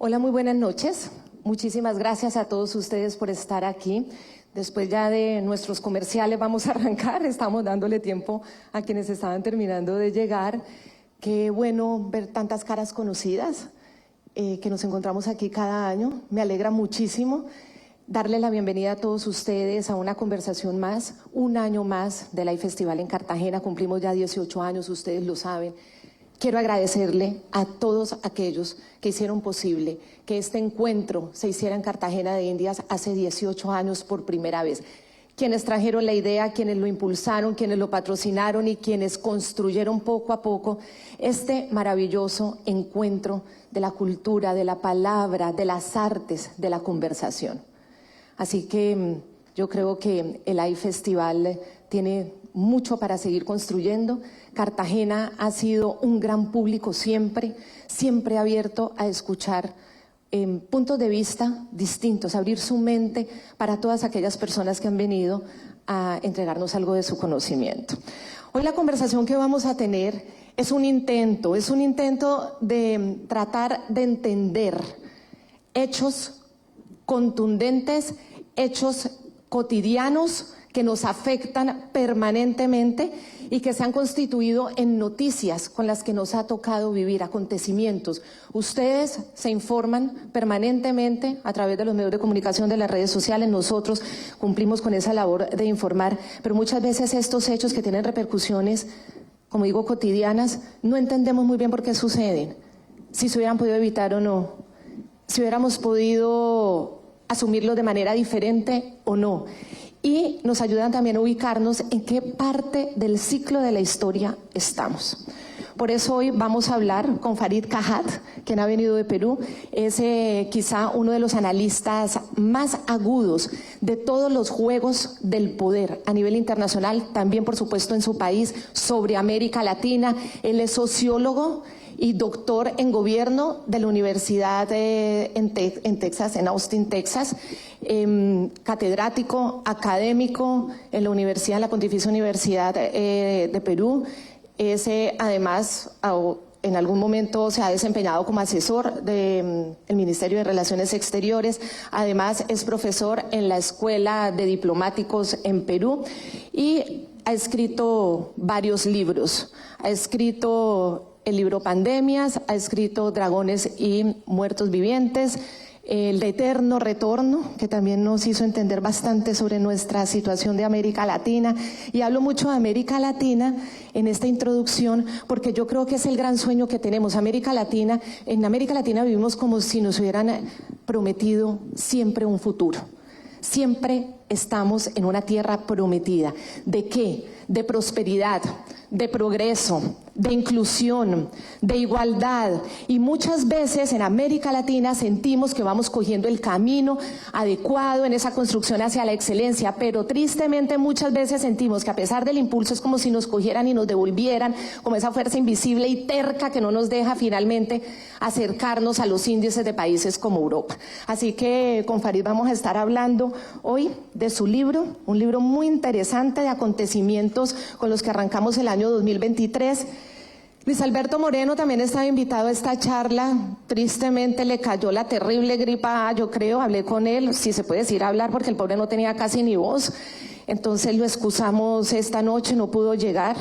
Hola, muy buenas noches. Muchísimas gracias a todos ustedes por estar aquí. Después ya de nuestros comerciales vamos a arrancar. Estamos dándole tiempo a quienes estaban terminando de llegar. Qué bueno ver tantas caras conocidas que nos encontramos aquí cada año. Me alegra muchísimo darle la bienvenida a todos ustedes a una conversación más, un año más del AI Festival en Cartagena. Cumplimos ya 18 años, ustedes lo saben. Quiero agradecerle a todos aquellos que hicieron posible que este encuentro se hiciera en Cartagena de Indias hace 18 años por primera vez. Quienes trajeron la idea, quienes lo impulsaron, quienes lo patrocinaron y quienes construyeron poco a poco este maravilloso encuentro de la cultura, de la palabra, de las artes, de la conversación. Así que yo creo que el AI Festival tiene mucho para seguir construyendo. Cartagena ha sido un gran público siempre abierto a escuchar puntos de vista distintos, abrir su mente para todas aquellas personas que han venido a entregarnos algo de su conocimiento. Hoy la conversación que vamos a tener es un intento de tratar de entender hechos contundentes, hechos cotidianos que nos afectan permanentemente y que se han constituido en noticias con las que nos ha tocado vivir, acontecimientos. Ustedes se informan permanentemente a través de los medios de comunicación, de las redes sociales. Nosotros cumplimos con esa labor de informar, pero muchas veces estos hechos que tienen repercusiones, como digo, cotidianas, no entendemos muy bien por qué suceden, si se hubieran podido evitar o no, si hubiéramos podido asumirlo de manera diferente o no. Y nos ayudan también a ubicarnos en qué parte del ciclo de la historia estamos. Por eso hoy vamos a hablar con Farid Kahat, quien ha venido de Perú. Es quizá uno de los analistas más agudos de todos los juegos del poder a nivel internacional, también por supuesto en su país, sobre América Latina. Él es sociólogo y doctor en gobierno de la Universidad en Texas, en Austin, Texas, catedrático, académico en la Pontificia Universidad de Perú. Es además, en algún momento se ha desempeñado como asesor del Ministerio de Relaciones Exteriores. Además es profesor en la Escuela de Diplomáticos en Perú y ha escrito varios libros. Ha escrito el libro Pandemias, ha escrito Dragones y Muertos Vivientes, el de Eterno Retorno, que también nos hizo entender bastante sobre nuestra situación de América Latina. Y hablo mucho de América Latina en esta introducción porque yo creo que es el gran sueño que tenemos. En América Latina vivimos como si nos hubieran prometido siempre un futuro. Siempre estamos en una tierra prometida. ¿De qué? De prosperidad, de progreso, de inclusión, de igualdad. Y muchas veces en América Latina sentimos que vamos cogiendo el camino adecuado en esa construcción hacia la excelencia, pero tristemente muchas veces sentimos que a pesar del impulso es como si nos cogieran y nos devolvieran, como esa fuerza invisible y terca que no nos deja finalmente acercarnos a los índices de países como Europa. Así que con Farid vamos a estar hablando hoy de su libro, un libro muy interesante de acontecimientos con los que arrancamos el año 2023. Luis Alberto Moreno también estaba invitado a esta charla. Tristemente le cayó la terrible gripa A, yo creo. Hablé con él, si se puede decir hablar, porque el pobre no tenía casi ni voz. Entonces lo excusamos esta noche, no pudo llegar.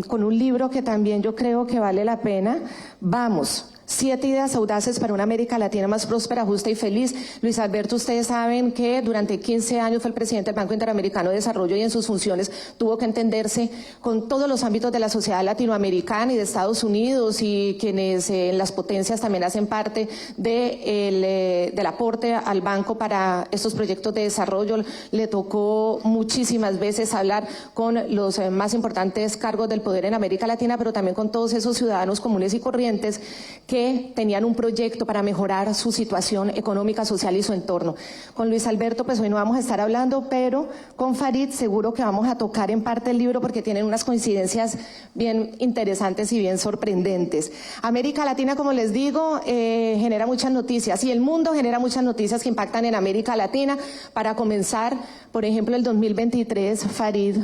Con un libro que también yo creo que vale la pena. Vamos. 7 ideas audaces para una América Latina más próspera, justa y feliz. Luis Alberto, ustedes saben que durante 15 años fue el presidente del Banco Interamericano de Desarrollo y en sus funciones tuvo que entenderse con todos los ámbitos de la sociedad latinoamericana y de Estados Unidos, y quienes en las potencias también hacen parte del aporte al banco para estos proyectos de desarrollo. Le tocó muchísimas veces hablar con los más importantes cargos del poder en América Latina, pero también con todos esos ciudadanos comunes y corrientes que tenían un proyecto para mejorar su situación económica, social y su entorno. Con Luis Alberto pues hoy no vamos a estar hablando, pero con Farid seguro que vamos a tocar en parte el libro porque tienen unas coincidencias bien interesantes y bien sorprendentes. América Latina, como les digo, genera muchas noticias y el mundo genera muchas noticias que impactan en América Latina. Para comenzar, por ejemplo, el 2023, Farid,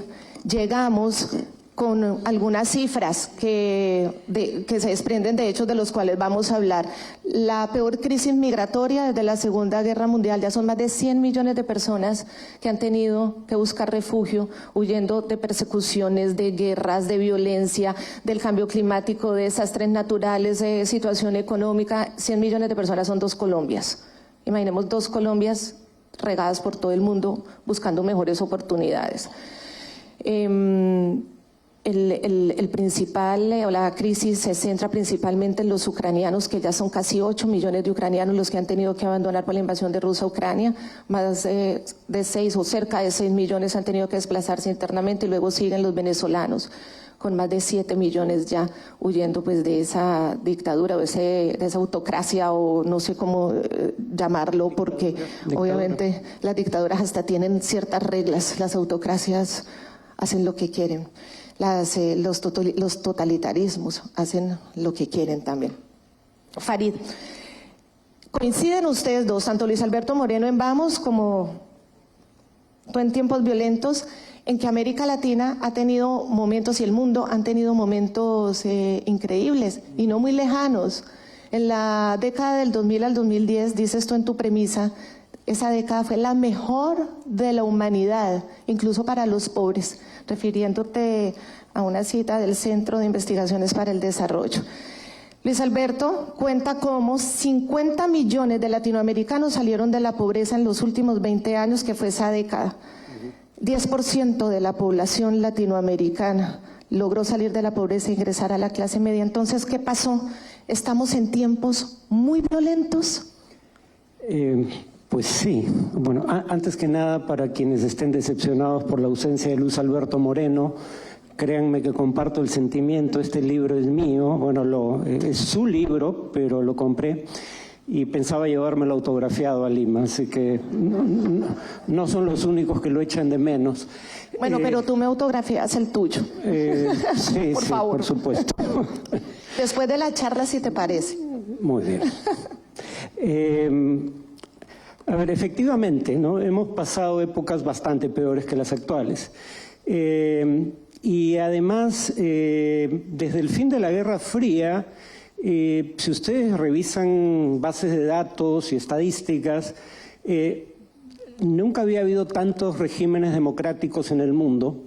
llegamos con algunas cifras que se desprenden de hechos de los cuales vamos a hablar. La peor crisis migratoria desde la Segunda Guerra Mundial, ya son más de 100 millones de personas que han tenido que buscar refugio huyendo de persecuciones, de guerras, de violencia, del cambio climático, de desastres naturales, de situación económica. 100 millones de personas son 2 Colombias. Imaginemos 2 Colombias regadas por todo el mundo buscando mejores oportunidades. La crisis se centra principalmente en los ucranianos, que ya son casi 8 millones de ucranianos los que han tenido que abandonar por la invasión de Rusia a Ucrania. Más de 6 o cerca de 6 millones han tenido que desplazarse internamente, y luego siguen los venezolanos, con más de 7 millones ya huyendo pues de esa dictadura o de esa autocracia, o no sé cómo llamarlo, porque obviamente las dictaduras hasta tienen ciertas reglas, las autocracias hacen lo que quieren. Los totalitarismos hacen lo que quieren también. Farid, ¿coinciden ustedes dos, tanto Luis Alberto Moreno en Vamos como tú en Tiempos Violentos, en que América Latina ha tenido momentos y el mundo han tenido momentos increíbles y no muy lejanos? En la década del 2000 al 2010, dices tú en tu premisa, esa década fue la mejor de la humanidad, incluso para los pobres, refiriéndote a una cita del Centro de Investigaciones para el Desarrollo. Luis Alberto cuenta cómo 50 millones de latinoamericanos salieron de la pobreza en los últimos 20 años, que fue esa década. 10% de la población latinoamericana logró salir de la pobreza e ingresar a la clase media. Entonces, ¿qué pasó? ¿Estamos en tiempos muy violentos? Pues sí. Bueno, antes que nada, para quienes estén decepcionados por la ausencia de Luis Alberto Moreno, créanme que comparto el sentimiento. Este libro es mío, bueno, es su libro, pero lo compré y pensaba llevármelo autografiado a Lima, así que no son los únicos que lo echan de menos. Bueno, pero tú me autografías el tuyo. Sí, por sí, favor. por supuesto. Después de la charla, si te parece. Muy bien. A ver, efectivamente, ¿no? Hemos pasado épocas bastante peores que las actuales. Y además, desde el fin de la Guerra Fría, si ustedes revisan bases de datos y estadísticas, nunca había habido tantos regímenes democráticos en el mundo.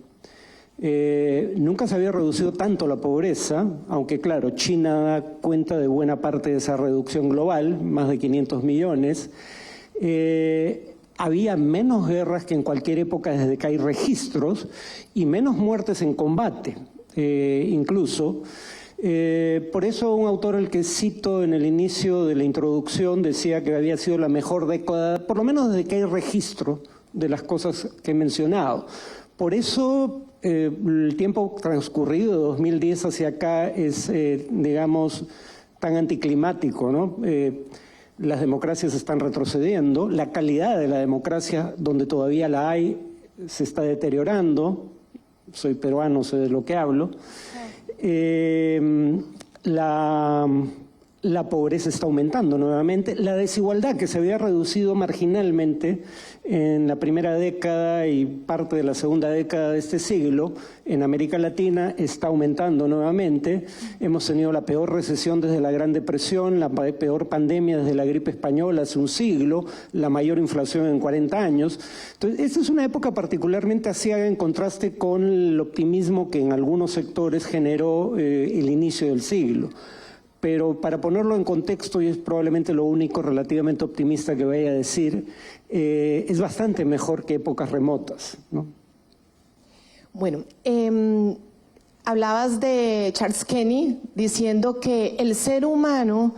Nunca se había reducido tanto la pobreza, aunque claro, China da cuenta de buena parte de esa reducción global, más de 500 millones. Había menos guerras que en cualquier época desde que hay registros y menos muertes en combate, incluso. Por eso un autor al que cito en el inicio de la introducción decía que había sido la mejor década, por lo menos desde que hay registro de las cosas que he mencionado. Por eso el tiempo transcurrido de 2010 hacia acá es, digamos, tan anticlimático, ¿no? Las democracias están retrocediendo, la calidad de la democracia, donde todavía la hay, se está deteriorando. Soy peruano, sé de lo que hablo. La pobreza está aumentando nuevamente. La desigualdad, que se había reducido marginalmente en la primera década y parte de la segunda década de este siglo, en América Latina está aumentando nuevamente. Hemos tenido la peor recesión desde la Gran Depresión, la peor pandemia desde la gripe española hace un siglo, la mayor inflación en 40 años. Entonces, esta es una época particularmente aciaga en contraste con el optimismo que en algunos sectores generó el inicio del siglo. Pero para ponerlo en contexto, y es probablemente lo único relativamente optimista que vaya a decir, es bastante mejor que épocas remotas, ¿no? Bueno, hablabas de Charles Kenny diciendo que el ser humano,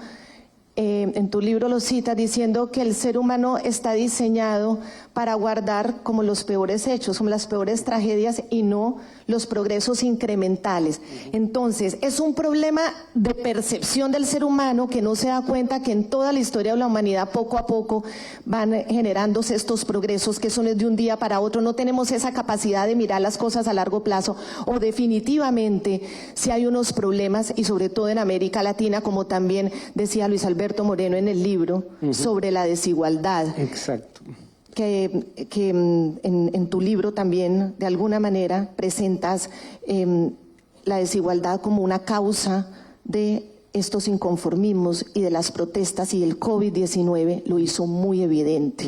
en tu libro lo citas, diciendo que el ser humano está diseñado para guardar como los peores hechos, como las peores tragedias y no los progresos incrementales. Entonces, es un problema de percepción del ser humano que no se da cuenta que en toda la historia de la humanidad poco a poco van generándose estos progresos que son de un día para otro. No tenemos esa capacidad de mirar las cosas a largo plazo, o definitivamente si hay unos problemas, y sobre todo en América Latina, como también decía Luis Alberto Moreno en el libro, sobre la desigualdad. Exacto. Que en tu libro también de alguna manera presentas la desigualdad como una causa de estos inconformismos y de las protestas, y el COVID-19 lo hizo muy evidente.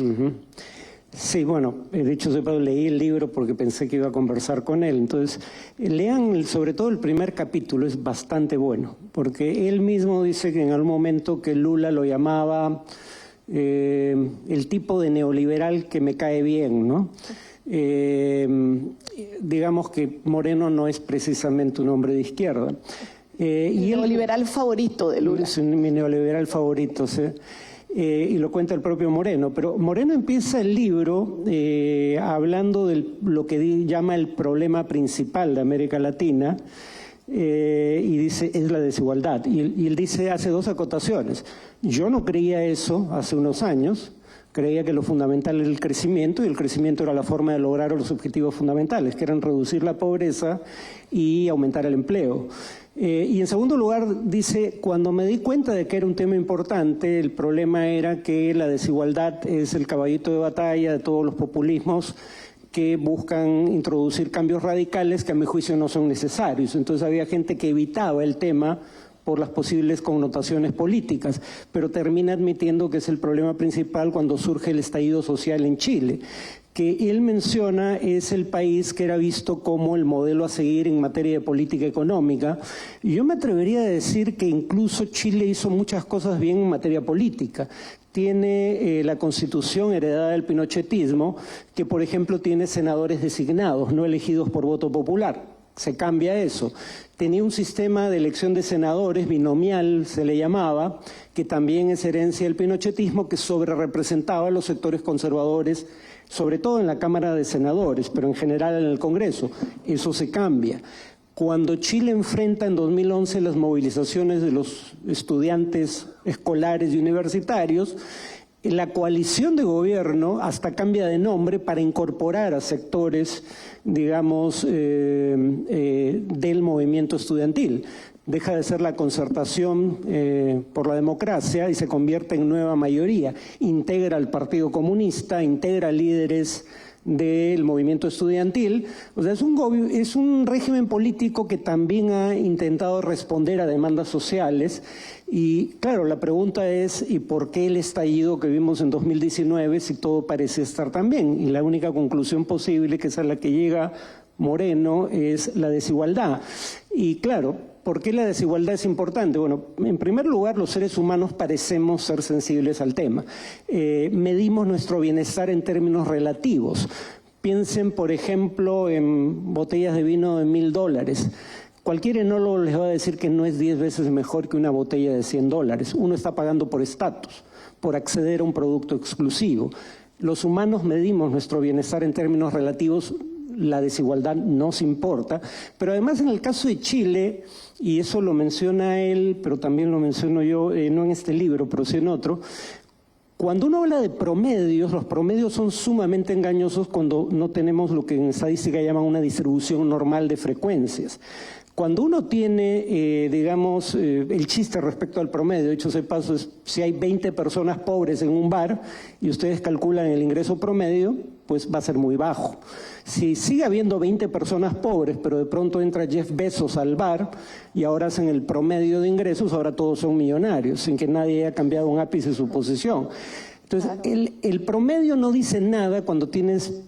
Sí, bueno, de hecho leí el libro porque pensé que iba a conversar con él. Entonces, lean sobre todo el primer capítulo, es bastante bueno, porque él mismo dice que en algún momento que Lula lo llamaba el tipo de neoliberal que me cae bien, ¿no? Digamos que Moreno no es precisamente un hombre de izquierda. Y el neoliberal favorito de Lula. Es mi neoliberal favorito, ¿sí? Y lo cuenta el propio Moreno, pero Moreno empieza el libro hablando de lo que llama el problema principal de América Latina, y dice, es la desigualdad. Y él dice, hace dos acotaciones. Yo no creía eso hace unos años, creía que lo fundamental era el crecimiento, y el crecimiento era la forma de lograr los objetivos fundamentales, que eran reducir la pobreza y aumentar el empleo. Y en segundo lugar dice, cuando me di cuenta de que era un tema importante, el problema era que la desigualdad es el caballito de batalla de todos los populismos que buscan introducir cambios radicales que a mi juicio no son necesarios. Entonces había gente que evitaba el tema por las posibles connotaciones políticas, pero termina admitiendo que es el problema principal cuando surge el estallido social en Chile, que él menciona es el país que era visto como el modelo a seguir en materia de política económica. Y yo me atrevería a decir que incluso Chile hizo muchas cosas bien en materia política. Tiene la constitución heredada del pinochetismo, que por ejemplo tiene senadores designados, no elegidos por voto popular. Se cambia eso. Tenía un sistema de elección de senadores binomial, se le llamaba, que también es herencia del pinochetismo, que sobrerepresentaba a los sectores conservadores, sobre todo en la Cámara de Senadores, pero en general en el Congreso. Eso se cambia. Cuando Chile enfrenta en 2011 las movilizaciones de los estudiantes escolares y universitarios, la coalición de gobierno hasta cambia de nombre para incorporar a sectores, digamos, del movimiento estudiantil. Deja de ser la concertación por la democracia y se convierte en nueva mayoría. Integra al Partido Comunista, integra líderes del movimiento estudiantil. O sea, es un régimen político que también ha intentado responder a demandas sociales. Y claro, la pregunta es, ¿y por qué el estallido que vimos en 2019 si todo parece estar tan bien? Y la única conclusión posible, que es a la que llega Moreno, es la desigualdad. Y claro, ¿por qué la desigualdad es importante? Bueno, en primer lugar, los seres humanos parecemos ser sensibles al tema. Medimos nuestro bienestar en términos relativos. Piensen, por ejemplo, en botellas de vino de $1.000. Cualquier enólogo les va a decir que no es 10 veces mejor que una botella de $100. Uno está pagando por estatus, por acceder a un producto exclusivo. Los humanos medimos nuestro bienestar en términos relativos. La desigualdad nos importa, pero además en el caso de Chile, y eso lo menciona él, pero también lo menciono yo, no en este libro, pero sí en otro, cuando uno habla de promedios, los promedios son sumamente engañosos cuando no tenemos lo que en estadística llaman una distribución normal de frecuencias. Cuando uno tiene, digamos, el chiste respecto al promedio, dicho sea de paso, es si hay 20 personas pobres en un bar y ustedes calculan el ingreso promedio, pues va a ser muy bajo. Si sigue habiendo 20 personas pobres, pero de pronto entra Jeff Bezos al bar y ahora hacen el promedio de ingresos, ahora todos son millonarios, sin que nadie haya cambiado un ápice de su posición. Entonces, el promedio no dice nada cuando tienes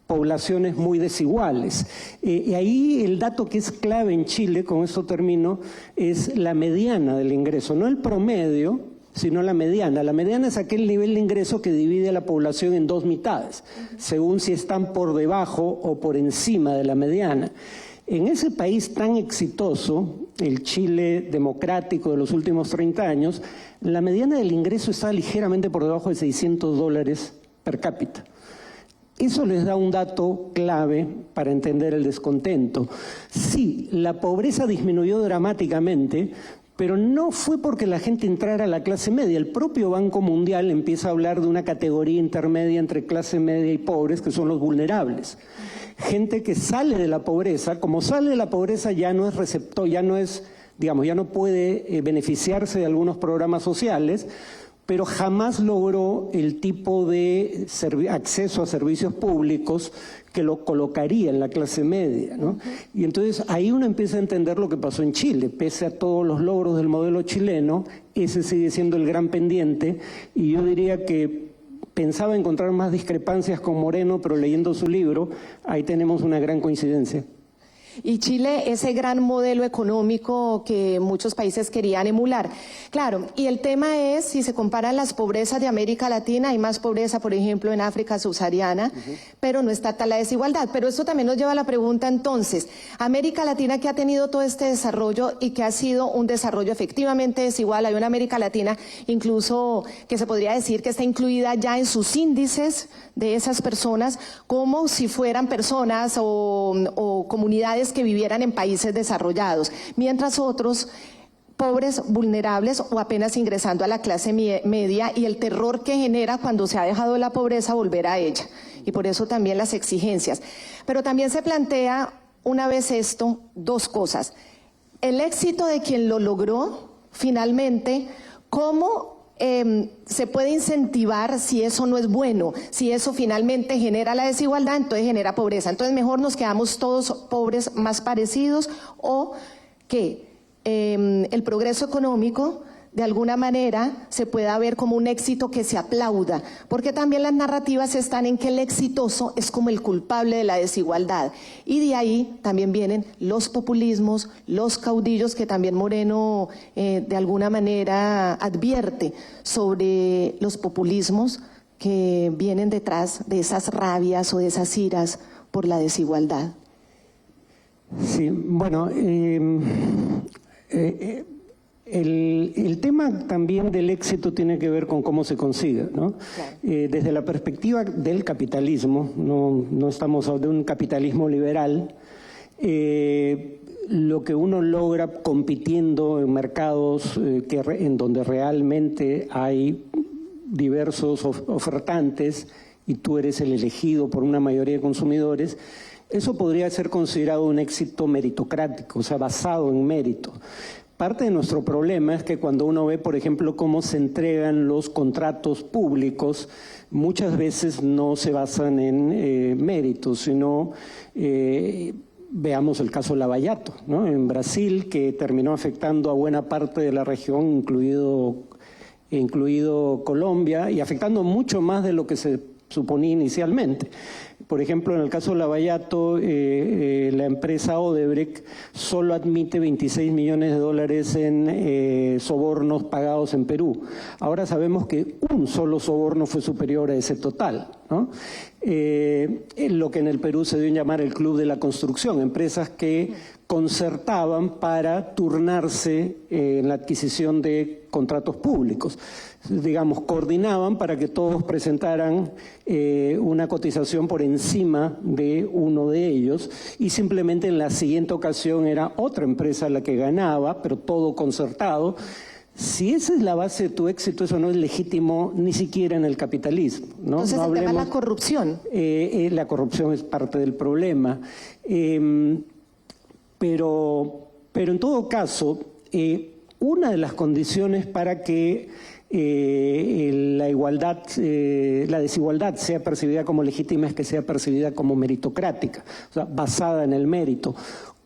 poblaciones muy desiguales. Y ahí el dato que es clave en Chile, con esto termino, es la mediana del ingreso, no el promedio, sino la mediana. La mediana es aquel nivel de ingreso que divide a la población en dos mitades, según si están por debajo o por encima de la mediana. En ese país tan exitoso, el Chile democrático de los últimos 30 años, la mediana del ingreso está ligeramente por debajo de $600 per cápita. Eso les da un dato clave para entender el descontento. Sí, la pobreza disminuyó dramáticamente, pero no fue porque la gente entrara a la clase media. El propio Banco Mundial empieza a hablar de una categoría intermedia entre clase media y pobres, que son los vulnerables. Gente que sale de la pobreza, como sale de la pobreza ya no es receptor, ya no es, digamos, ya no puede beneficiarse de algunos programas sociales, pero jamás logró el tipo de acceso a servicios públicos que lo colocaría en la clase media, ¿no? Y entonces ahí uno empieza a entender lo que pasó en Chile. Pese a todos los logros del modelo chileno, ese sigue siendo el gran pendiente, y yo diría que pensaba encontrar más discrepancias con Moreno, pero leyendo su libro, ahí tenemos una gran coincidencia. Y Chile, ese gran modelo económico que muchos países querían emular. Claro, y el tema es, si se comparan las pobrezas de América Latina, hay más pobreza, por ejemplo, en África subsahariana, pero no está tal la desigualdad. Pero esto también nos lleva a la pregunta entonces, América Latina, que ha tenido todo este desarrollo y que ha sido un desarrollo efectivamente desigual, hay una América Latina incluso que se podría decir que está incluida ya en sus índices de esas personas como si fueran personas o comunidades que vivieran en países desarrollados, mientras otros pobres, vulnerables o apenas ingresando a la clase media, y el terror que genera cuando se ha dejado la pobreza volver a ella, y por eso también las exigencias. Pero también se plantea una vez esto, dos cosas: el éxito de quien lo logró finalmente, cómo se puede incentivar si eso no es bueno, si eso finalmente genera la desigualdad, entonces genera pobreza. Entonces mejor nos quedamos todos pobres más parecidos, o que el progreso económico de alguna manera se pueda ver como un éxito que se aplauda, porque también las narrativas están en que el exitoso es como el culpable de la desigualdad, y de ahí también vienen los populismos, los caudillos, que también Moreno de alguna manera advierte sobre los populismos que vienen detrás de esas rabias o de esas iras por la desigualdad. Sí, bueno, el tema también del éxito tiene que ver con cómo se consiga, ¿no? Claro. Desde la perspectiva del capitalismo, no estamos de un capitalismo liberal, lo que uno logra compitiendo en mercados en donde realmente hay diversos ofertantes y tú eres el elegido por una mayoría de consumidores, eso podría ser considerado un éxito meritocrático, o sea, basado en mérito. Parte de nuestro problema es que cuando uno ve, por ejemplo, cómo se entregan los contratos públicos, muchas veces no se basan en méritos, sino veamos el caso Lavallato, ¿no? En Brasil, que terminó afectando a buena parte de la región, incluido Colombia, y afectando mucho más de lo que se suponía inicialmente. Por ejemplo, en el caso de Lavallato, la empresa Odebrecht solo admite 26 millones de dólares en sobornos pagados en Perú. Ahora sabemos que un solo soborno fue superior a ese total, ¿no? Lo que en el Perú se dio en llamar el Club de la Construcción, empresas que concertaban para turnarse en la adquisición de contratos públicos. Digamos, coordinaban para que todos presentaran una cotización por encima de uno de ellos, y simplemente en la siguiente ocasión era otra empresa la que ganaba, pero todo concertado. Si esa es la base de tu éxito, eso no es legítimo ni siquiera en el capitalismo, ¿no? Entonces, no el tema hablemos, de la corrupción. La corrupción es parte del problema. Pero en todo caso, una de las condiciones para que la desigualdad sea percibida como legítima es que sea percibida como meritocrática, o sea, basada en el mérito.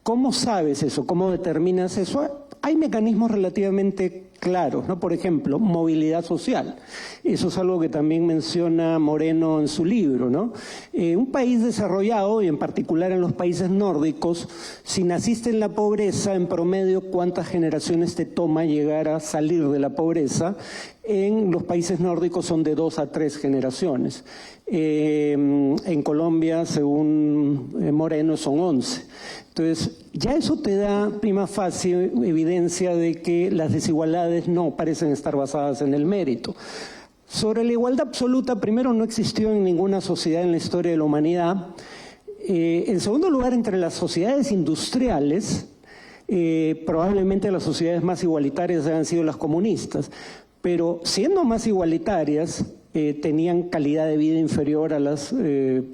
¿Cómo sabes eso? ¿Cómo determinas eso? Hay mecanismos relativamente claros, ¿no? Por ejemplo, movilidad social. Eso es algo que también menciona Moreno en su libro, ¿no? Un país desarrollado, y en particular en los países nórdicos, si naciste en la pobreza, en promedio, ¿cuántas generaciones te toma llegar a salir de la pobreza? En los países nórdicos son de 2 a 3 generaciones. En Colombia, según Moreno, son 11. Entonces, ya eso te da prima facie evidencia de que las desigualdades no parecen estar basadas en el mérito. Sobre la igualdad absoluta, primero, no existió en ninguna sociedad en la historia de la humanidad. En segundo lugar, entre las sociedades industriales, probablemente las sociedades más igualitarias han sido las comunistas, pero siendo más igualitarias, tenían calidad de vida inferior a las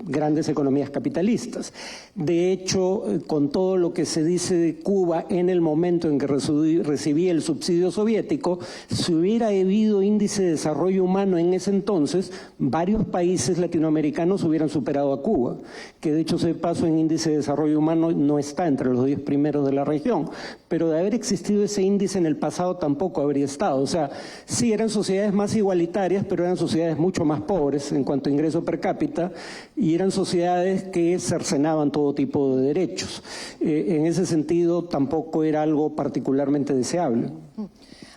grandes economías capitalistas. De hecho, con todo lo que se dice de Cuba en el momento en que recibía el subsidio soviético, si hubiera habido índice de desarrollo humano en ese entonces, varios países latinoamericanos hubieran superado a Cuba, que de hecho ese paso en índice de desarrollo humano no está entre los 10 primeros de la región, pero de haber existido ese índice en el pasado tampoco habría estado. O sea, sí eran sociedades más igualitarias, pero eran sociedades mucho más pobres en cuanto a ingreso per cápita y eran sociedades que cercenaban todo tipo de derechos. En ese sentido tampoco era algo particularmente deseable.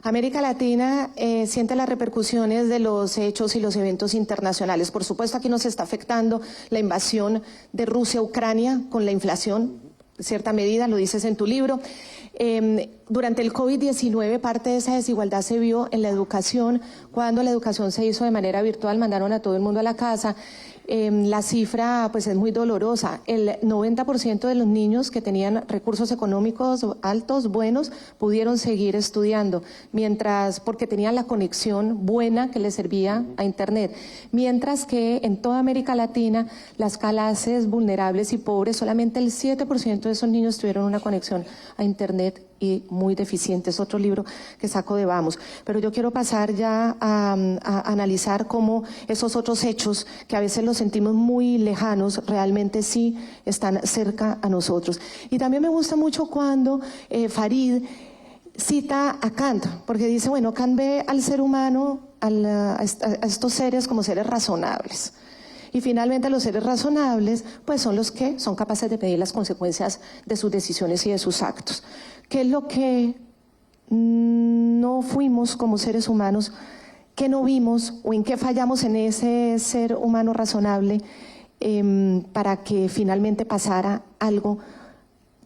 América Latina siente las repercusiones de los hechos y los eventos internacionales. Por supuesto, aquí nos está afectando la invasión de Rusia a Ucrania con la inflación, en cierta medida, lo dices en tu libro. Durante el COVID-19 parte de esa desigualdad se vio en la educación. Cuando la educación se hizo de manera virtual, mandaron a todo el mundo a la casa. La cifra pues es muy dolorosa. El 90% de los niños que tenían recursos económicos altos, buenos, pudieron seguir estudiando, porque tenían la conexión buena que les servía a Internet. Mientras que en toda América Latina, las clases vulnerables y pobres, solamente el 7% de esos niños tuvieron una conexión a Internet y muy deficiente. Es otro libro que saco de Vamos. Pero yo quiero pasar ya a analizar cómo esos otros hechos que a veces los sentimos muy lejanos, realmente sí están cerca a nosotros. Y también me gusta mucho cuando Farid cita a Kant, porque dice, bueno, Kant ve al ser humano, a estos seres como seres razonables. Y finalmente los seres razonables pues son los que son capaces de medir las consecuencias de sus decisiones y de sus actos. ¿Qué es lo que no fuimos como seres humanos? ¿Qué no vimos o en qué fallamos en ese ser humano razonable para que finalmente pasara algo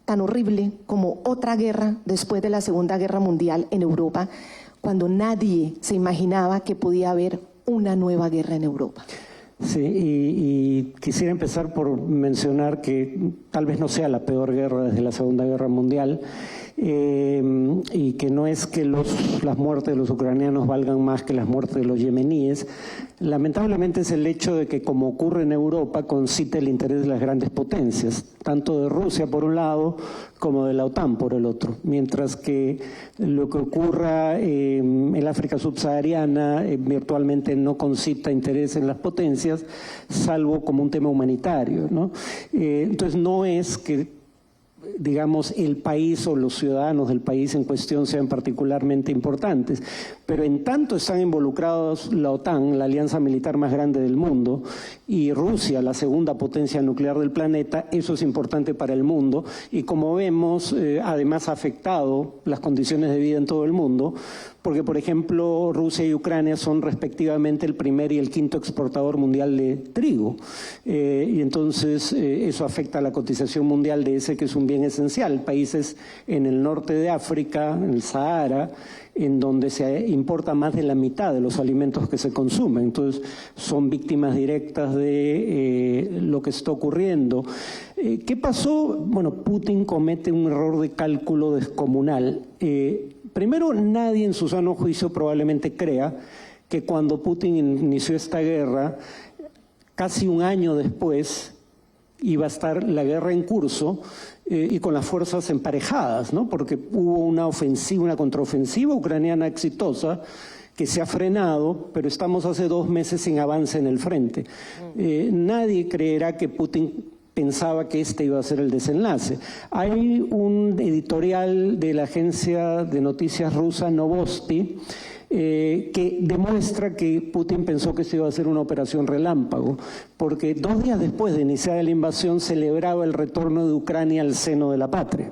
tan horrible como otra guerra después de la Segunda Guerra Mundial en Europa, cuando nadie se imaginaba que podía haber una nueva guerra en Europa? Sí, y quisiera empezar por mencionar que tal vez no sea la peor guerra desde la Segunda Guerra Mundial, y que no es que las muertes de los ucranianos valgan más que las muertes de los yemeníes. Lamentablemente es el hecho de que, como ocurre en Europa, concita el interés de las grandes potencias, tanto de Rusia por un lado como de la OTAN por el otro, mientras que lo que ocurra en el África subsahariana virtualmente no concita interés en las potencias, salvo como un tema humanitario, ¿no? Entonces no es que, digamos, el país o los ciudadanos del país en cuestión sean particularmente importantes, pero en tanto están involucrados la OTAN, la alianza militar más grande del mundo, y Rusia, la segunda potencia nuclear del planeta, eso es importante para el mundo, y como vemos, además ha afectado las condiciones de vida en todo el mundo, porque, por ejemplo, Rusia y Ucrania son respectivamente el primer y el quinto exportador mundial de trigo, y entonces eso afecta a la cotización mundial de ese que es un bien esencial. Países en el norte de África, en el Sahara, en donde se importa más de la mitad de los alimentos que se consumen, entonces son víctimas directas de lo que está ocurriendo. ¿Qué pasó? Bueno, Putin comete un error de cálculo descomunal. Primero, nadie en su sano juicio probablemente crea que cuando Putin inició esta guerra, casi un año después iba a estar la guerra en curso y con las fuerzas emparejadas, ¿no? Porque hubo una ofensiva, una contraofensiva ucraniana exitosa que se ha frenado, pero estamos hace 2 meses sin avance en el frente. Nadie creerá que Putin pensaba que este iba a ser el desenlace. Hay un editorial de la agencia de noticias rusa Novosti que demuestra que Putin pensó que esto iba a ser una operación relámpago, porque 2 días después de iniciar la invasión celebraba el retorno de Ucrania al seno de la patria.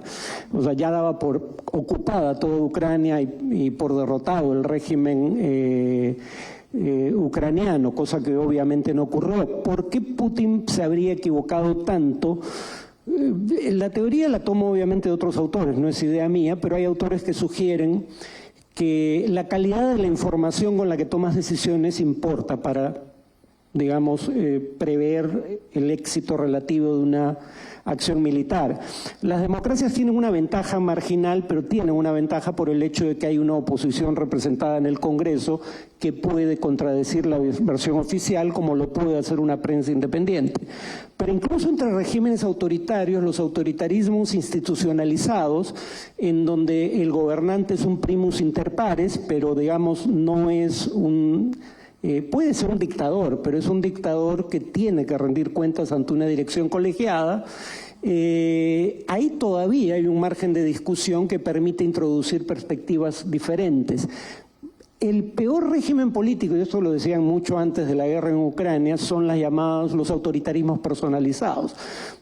O sea, ya daba por ocupada toda Ucrania y por derrotado el régimen ucraniano, cosa que obviamente no ocurrió. ¿Por qué Putin se habría equivocado tanto? La teoría la tomo obviamente de otros autores, no es idea mía, pero hay autores que sugieren que la calidad de la información con la que tomas decisiones importa para digamos, prever el éxito relativo de una acción militar. Las democracias tienen una ventaja marginal, pero tienen una ventaja por el hecho de que hay una oposición representada en el Congreso que puede contradecir la versión oficial, como lo puede hacer una prensa independiente. Pero incluso entre regímenes autoritarios, los autoritarismos institucionalizados, en donde el gobernante es un primus inter pares, pero digamos no es un... puede ser un dictador, pero es un dictador que tiene que rendir cuentas ante una dirección colegiada. Ahí todavía hay un margen de discusión que permite introducir perspectivas diferentes. El peor régimen político, y esto lo decían mucho antes de la guerra en Ucrania, son los autoritarismos personalizados,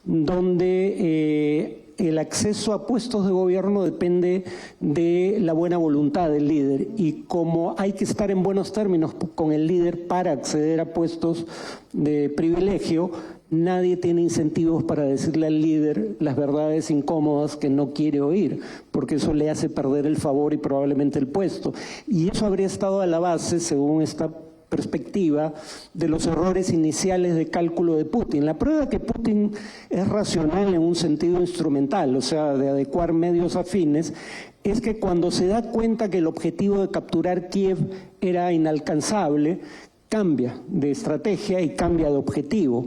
donde el acceso a puestos de gobierno depende de la buena voluntad del líder, y como hay que estar en buenos términos con el líder para acceder a puestos de privilegio, nadie tiene incentivos para decirle al líder las verdades incómodas que no quiere oír, porque eso le hace perder el favor y probablemente el puesto. Y eso habría estado a la base, según esta perspectiva, de los errores iniciales de cálculo de Putin. La prueba que Putin es racional en un sentido instrumental, o sea, de adecuar medios afines, es que cuando se da cuenta que el objetivo de capturar Kiev era inalcanzable, cambia de estrategia y cambia de objetivo.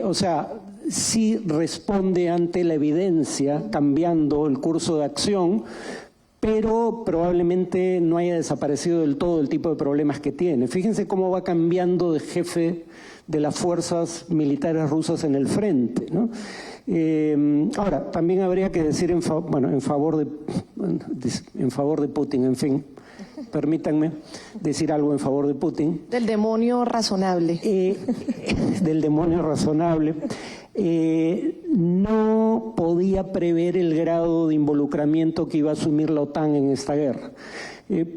O sea, sí responde ante la evidencia, cambiando el curso de acción, pero probablemente no haya desaparecido del todo el tipo de problemas que tiene. Fíjense cómo va cambiando de jefe de las fuerzas militares rusas en el frente, ¿no? Ahora, también habría que decir en favor de Putin, en fin, permítanme decir algo en favor de Putin. Del demonio razonable. Del demonio razonable. No podía prever el grado de involucramiento que iba a asumir la OTAN en esta guerra.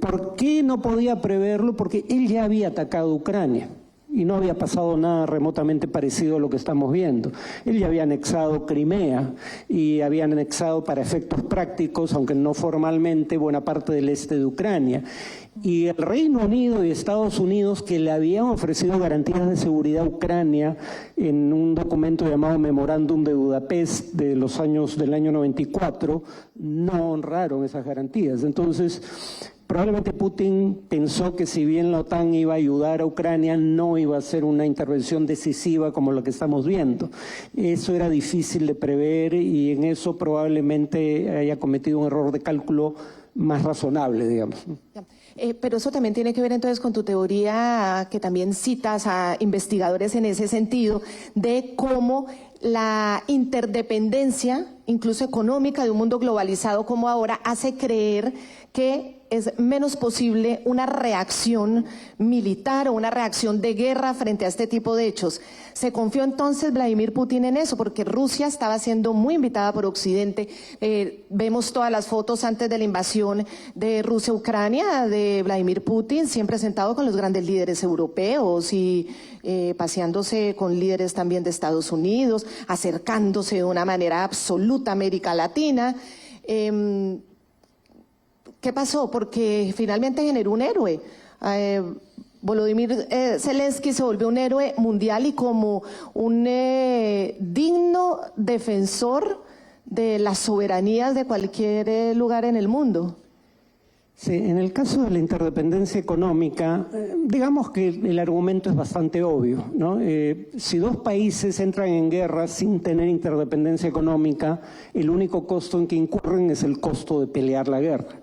¿Por qué no podía preverlo? Porque él ya había atacado Ucrania y no había pasado nada remotamente parecido a lo que estamos viendo. Él ya había anexado Crimea y había anexado para efectos prácticos, aunque no formalmente, buena parte del este de Ucrania. Y el Reino Unido y Estados Unidos, que le habían ofrecido garantías de seguridad a Ucrania en un documento llamado Memorándum de Budapest del año 94, no honraron esas garantías. Entonces, probablemente Putin pensó que si bien la OTAN iba a ayudar a Ucrania, no iba a ser una intervención decisiva como la que estamos viendo. Eso era difícil de prever y en eso probablemente haya cometido un error de cálculo más razonable, digamos. Pero eso también tiene que ver entonces con tu teoría, que también citas a investigadores en ese sentido, de cómo la interdependencia, incluso económica, de un mundo globalizado como ahora, hace creer que es menos posible una reacción militar o una reacción de guerra frente a este tipo de hechos. ¿Se confió entonces Vladimir Putin en eso? Porque Rusia estaba siendo muy invitada por Occidente. Vemos todas las fotos antes de la invasión de Rusia a Ucrania, de Vladimir Putin, siempre sentado con los grandes líderes europeos y paseándose con líderes también de Estados Unidos, acercándose de una manera absoluta a América Latina. ¿Qué pasó? Porque finalmente generó un héroe. Volodymyr Zelensky se volvió un héroe mundial y como un digno defensor de las soberanías de cualquier lugar en el mundo. Sí, en el caso de la interdependencia económica, digamos que el argumento es bastante obvio, ¿no? Si dos países entran en guerra sin tener interdependencia económica, el único costo en que incurren es el costo de pelear la guerra.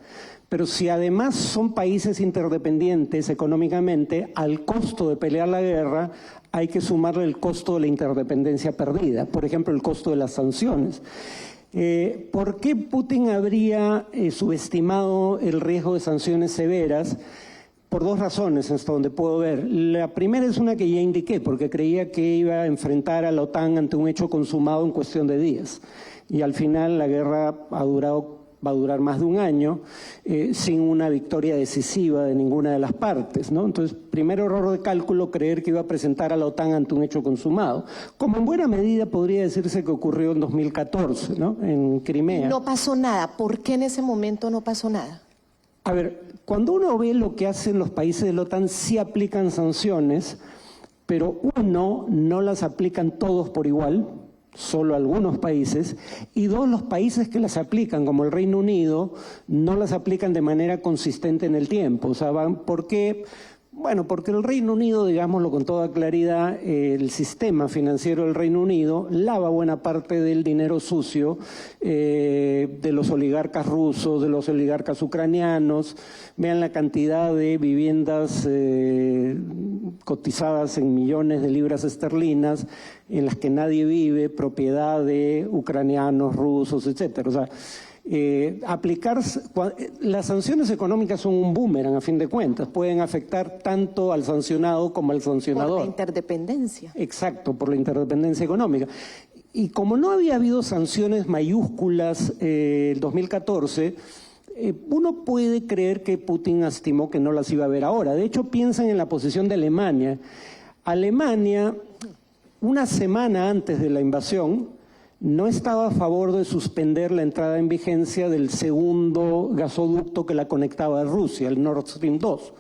Pero si además son países interdependientes económicamente, al costo de pelear la guerra hay que sumarle el costo de la interdependencia perdida, por ejemplo, el costo de las sanciones. ¿Por qué Putin habría subestimado el riesgo de sanciones severas? Por dos razones, hasta donde puedo ver. La primera es una que ya indiqué, porque creía que iba a enfrentar a la OTAN ante un hecho consumado en cuestión de días. Y al final la guerra va a durar más de un año sin una victoria decisiva de ninguna de las partes, ¿no? Entonces, primer error de cálculo, creer que iba a presentar a la OTAN ante un hecho consumado. Como en buena medida podría decirse que ocurrió en 2014, ¿no? En Crimea. No pasó nada. ¿Por qué en ese momento no pasó nada? A ver, cuando uno ve lo que hacen los países de la OTAN, sí aplican sanciones, pero uno, no las aplican todos por igual, solo algunos países, y dos, los países que las aplican, como el Reino Unido, no las aplican de manera consistente en el tiempo. O sea, ¿por qué? Bueno, porque el Reino Unido, digámoslo con toda claridad, el sistema financiero del Reino Unido lava buena parte del dinero sucio de los oligarcas rusos, de los oligarcas ucranianos. Vean la cantidad de viviendas cotizadas en millones de libras esterlinas en las que nadie vive, propiedad de ucranianos, rusos, etcétera. O sea, las sanciones económicas son un boomerang a fin de cuentas, pueden afectar tanto al sancionado como al sancionador. Por la interdependencia. Exacto, por la interdependencia económica. Y como no había habido sanciones mayúsculas el 2014, uno puede creer que Putin estimó que no las iba a ver ahora. De hecho, piensan en la posición de Alemania. Alemania, una semana antes de la invasión, no estaba a favor de suspender la entrada en vigencia del segundo gasoducto que la conectaba a Rusia, el Nord Stream 2.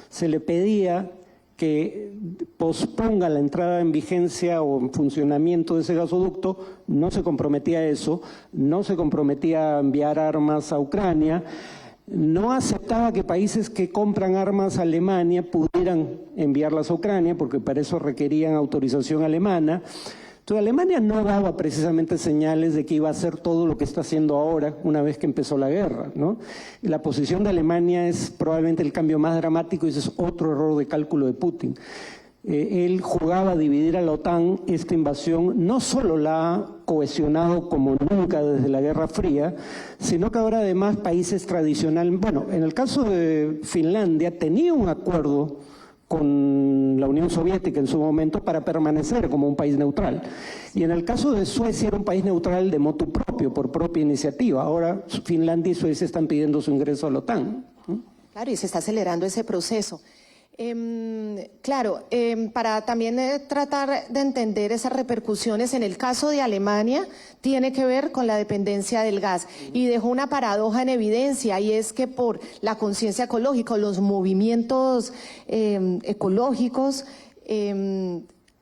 Se le pedía que posponga la entrada en vigencia o en funcionamiento de ese gasoducto, no se comprometía a eso, no se comprometía a enviar armas a Ucrania, no aceptaba que países que compran armas a Alemania pudieran enviarlas a Ucrania, porque para eso requerían autorización alemana. Entonces, Alemania no daba precisamente señales de que iba a hacer todo lo que está haciendo ahora, una vez que empezó la guerra, ¿no? La posición de Alemania es probablemente el cambio más dramático y ese es otro error de cálculo de Putin. Él jugaba a dividir a la OTAN. Esta invasión no solo la ha cohesionado como nunca desde la Guerra Fría, sino que ahora además países tradicionales, bueno, en el caso de Finlandia tenía un acuerdo con la Unión Soviética en su momento para permanecer como un país neutral. Y en el caso de Suecia era un país neutral de motu propio, por propia iniciativa. Ahora Finlandia y Suecia están pidiendo su ingreso a la OTAN. Claro, y se está acelerando ese proceso. Para también tratar de entender esas repercusiones, en el caso de Alemania, tiene que ver con la dependencia del gas. Y dejó una paradoja en evidencia, y es que por la conciencia ecológica, los movimientos ecológicos,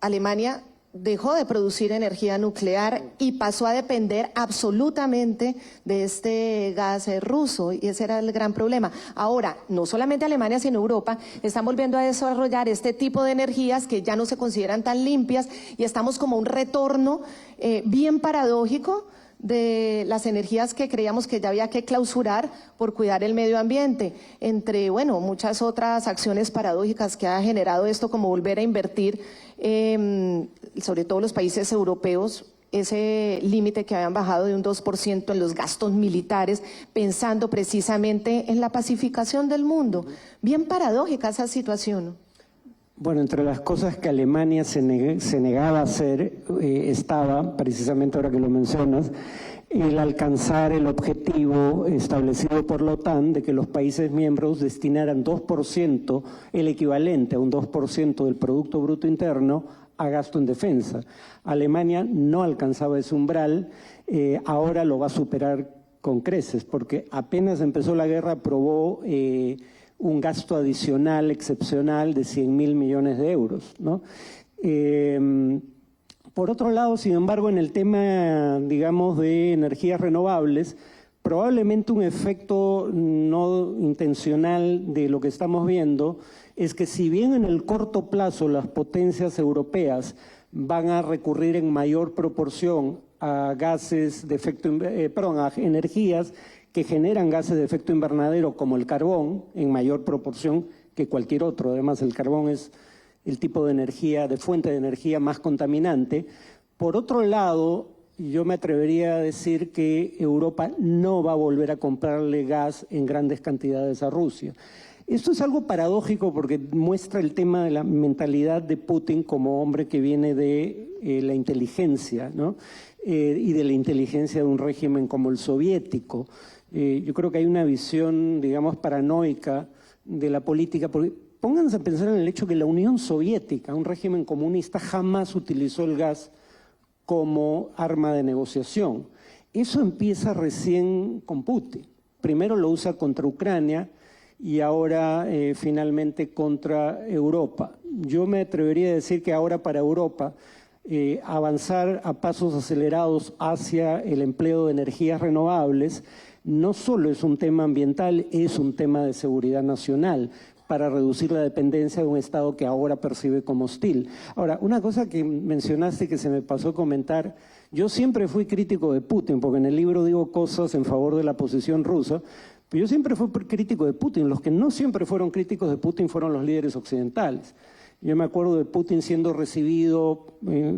Alemania dejó de producir energía nuclear y pasó a depender absolutamente de este gas ruso, y ese era el gran problema. Ahora, no solamente Alemania, sino Europa, están volviendo a desarrollar este tipo de energías que ya no se consideran tan limpias, y estamos como un retorno bien paradójico de las energías que creíamos que ya había que clausurar por cuidar el medio ambiente, entre, bueno, muchas otras acciones paradójicas que ha generado esto, como volver a invertir, sobre todo los países europeos, ese límite que habían bajado de un 2% en los gastos militares, pensando precisamente en la pacificación del mundo. Bien paradójica esa situación. Bueno, entre las cosas que Alemania se negaba a hacer, estaba, precisamente ahora que lo mencionas, el alcanzar el objetivo establecido por la OTAN de que los países miembros destinaran 2%, el equivalente a un 2% del Producto Bruto Interno, a gasto en defensa. Alemania no alcanzaba ese umbral, ahora lo va a superar con creces, porque apenas empezó la guerra aprobó un gasto adicional excepcional de 100.000 millones de euros, ¿no? Por otro lado, sin embargo, en el tema, digamos, de energías renovables, probablemente un efecto no intencional de lo que estamos viendo es que si bien en el corto plazo las potencias europeas van a recurrir en mayor proporción a gases de efecto, a energías que generan gases de efecto invernadero como el carbón en mayor proporción que cualquier otro. Además, el carbón es el tipo de energía, de fuente de energía más contaminante. Por otro lado, yo me atrevería a decir que Europa no va a volver a comprarle gas en grandes cantidades a Rusia. Esto es algo paradójico porque muestra el tema de la mentalidad de Putin como hombre que viene de la inteligencia, ¿no? Y de la inteligencia de un régimen como el soviético. Yo creo que hay una visión, digamos, paranoica de la política, porque pónganse a pensar en el hecho que la Unión Soviética, un régimen comunista, jamás utilizó el gas como arma de negociación. Eso empieza recién con Putin. Primero lo usa contra Ucrania y ahora finalmente contra Europa. yo me atrevería a decir que ahora para Europa avanzar a pasos acelerados hacia el empleo de energías renovables no solo es un tema ambiental, es un tema de seguridad nacional para reducir la dependencia de un Estado que ahora percibe como hostil. Ahora, una cosa que mencionaste que se me pasó a comentar, yo siempre fui crítico de Putin, porque en el libro digo cosas en favor de la posición rusa, pero yo siempre fui crítico de Putin. Los que no siempre fueron críticos de Putin fueron los líderes occidentales. Yo me acuerdo de Putin siendo recibido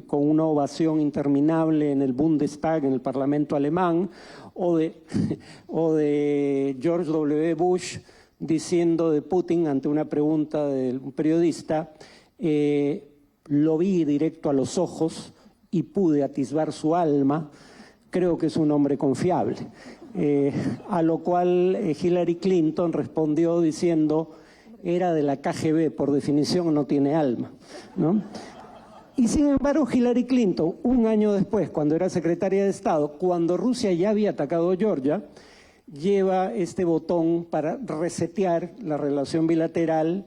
con una ovación interminable en el Bundestag, en el Parlamento alemán, o de George W. Bush diciendo de Putin ante una pregunta de un periodista, lo vi directo a los ojos y pude atisbar su alma, creo que es un hombre confiable. A lo cual Hillary Clinton respondió diciendo, era de la KGB, por definición no tiene alma, ¿no? Y sin embargo Hillary Clinton, un año después, cuando era secretaria de Estado, cuando Rusia ya había atacado Georgia, lleva este botón para resetear la relación bilateral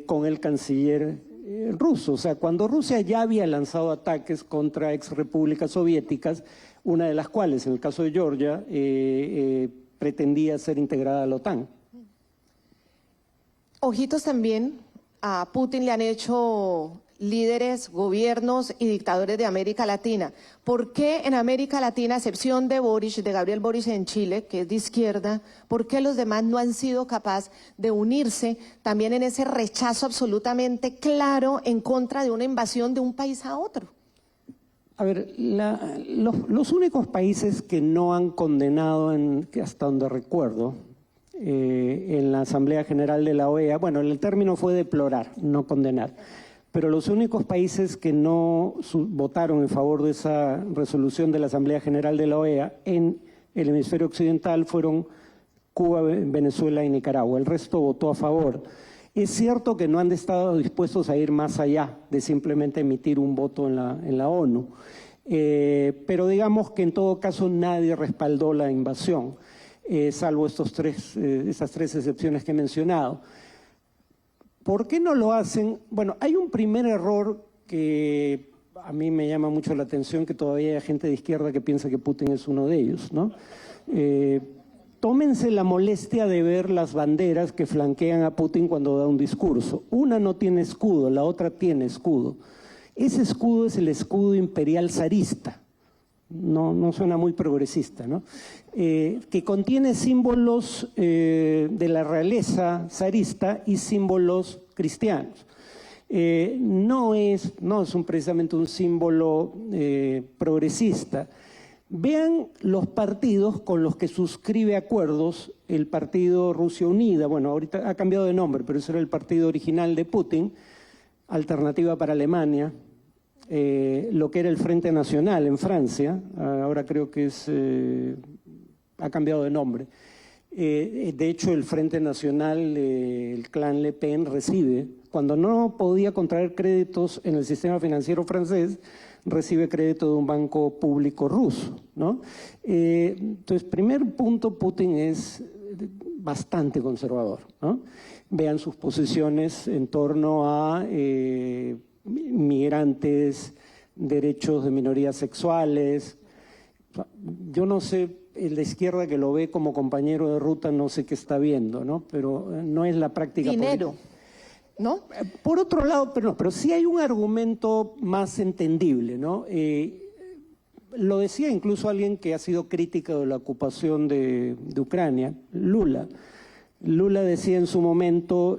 con el canciller ruso. O sea, cuando Rusia ya había lanzado ataques contra exrepúblicas soviéticas, una de las cuales, en el caso de Georgia, pretendía ser integrada a la OTAN. Ojitos también, a Putin le han hecho líderes, gobiernos y dictadores de América Latina. ¿Por qué en América Latina, a excepción de Boric, de Gabriel Boric en Chile, que es de izquierda, por qué los demás no han sido capaces de unirse también en ese rechazo absolutamente claro en contra de una invasión de un país a otro? A ver, los únicos países que no han condenado, hasta donde recuerdo, en la Asamblea General de la OEA, bueno, el término fue deplorar, no condenar, pero los únicos países que no votaron en favor de esa resolución de la Asamblea General de la OEA en el hemisferio occidental fueron Cuba, Venezuela y Nicaragua. El resto votó a favor. Es cierto que no han estado dispuestos a ir más allá de simplemente emitir un voto en la ONU, pero digamos que en todo caso nadie respaldó la invasión. Salvo esas tres excepciones que he mencionado. ¿Por qué no lo hacen? Bueno, hay un primer error que a mí me llama mucho la atención, que todavía hay gente de izquierda que piensa que Putin es uno de ellos, ¿no? Tómense la molestia de ver las banderas que flanquean a Putin cuando da un discurso. Una no tiene escudo, la otra tiene escudo. Ese escudo es el escudo imperial zarista. No suena muy progresista, ¿no? Que contiene símbolos de la realeza zarista y símbolos cristianos. No es precisamente un símbolo progresista. Vean los partidos con los que suscribe acuerdos el partido Rusia Unida. Bueno, ahorita ha cambiado de nombre, pero ese era el partido original de Putin, Alternativa para Alemania. Lo que era el Frente Nacional en Francia, ahora creo que ha cambiado de nombre. De hecho, el Frente Nacional, el clan Le Pen recibe, cuando no podía contraer créditos en el sistema financiero francés, recibe crédito de un banco público ruso, ¿no? Entonces, primer punto, Putin es bastante conservador, ¿no? Vean sus posiciones en torno a migrantes, derechos de minorías sexuales. Yo no sé, el de izquierda que lo ve como compañero de ruta no sé qué está viendo, ¿no? Pero no es la práctica. Dinero, ¿no? Por otro lado, pero sí hay un argumento más entendible, ¿no? Lo decía incluso alguien que ha sido crítico de la ocupación de Ucrania, Lula. Lula decía en su momento,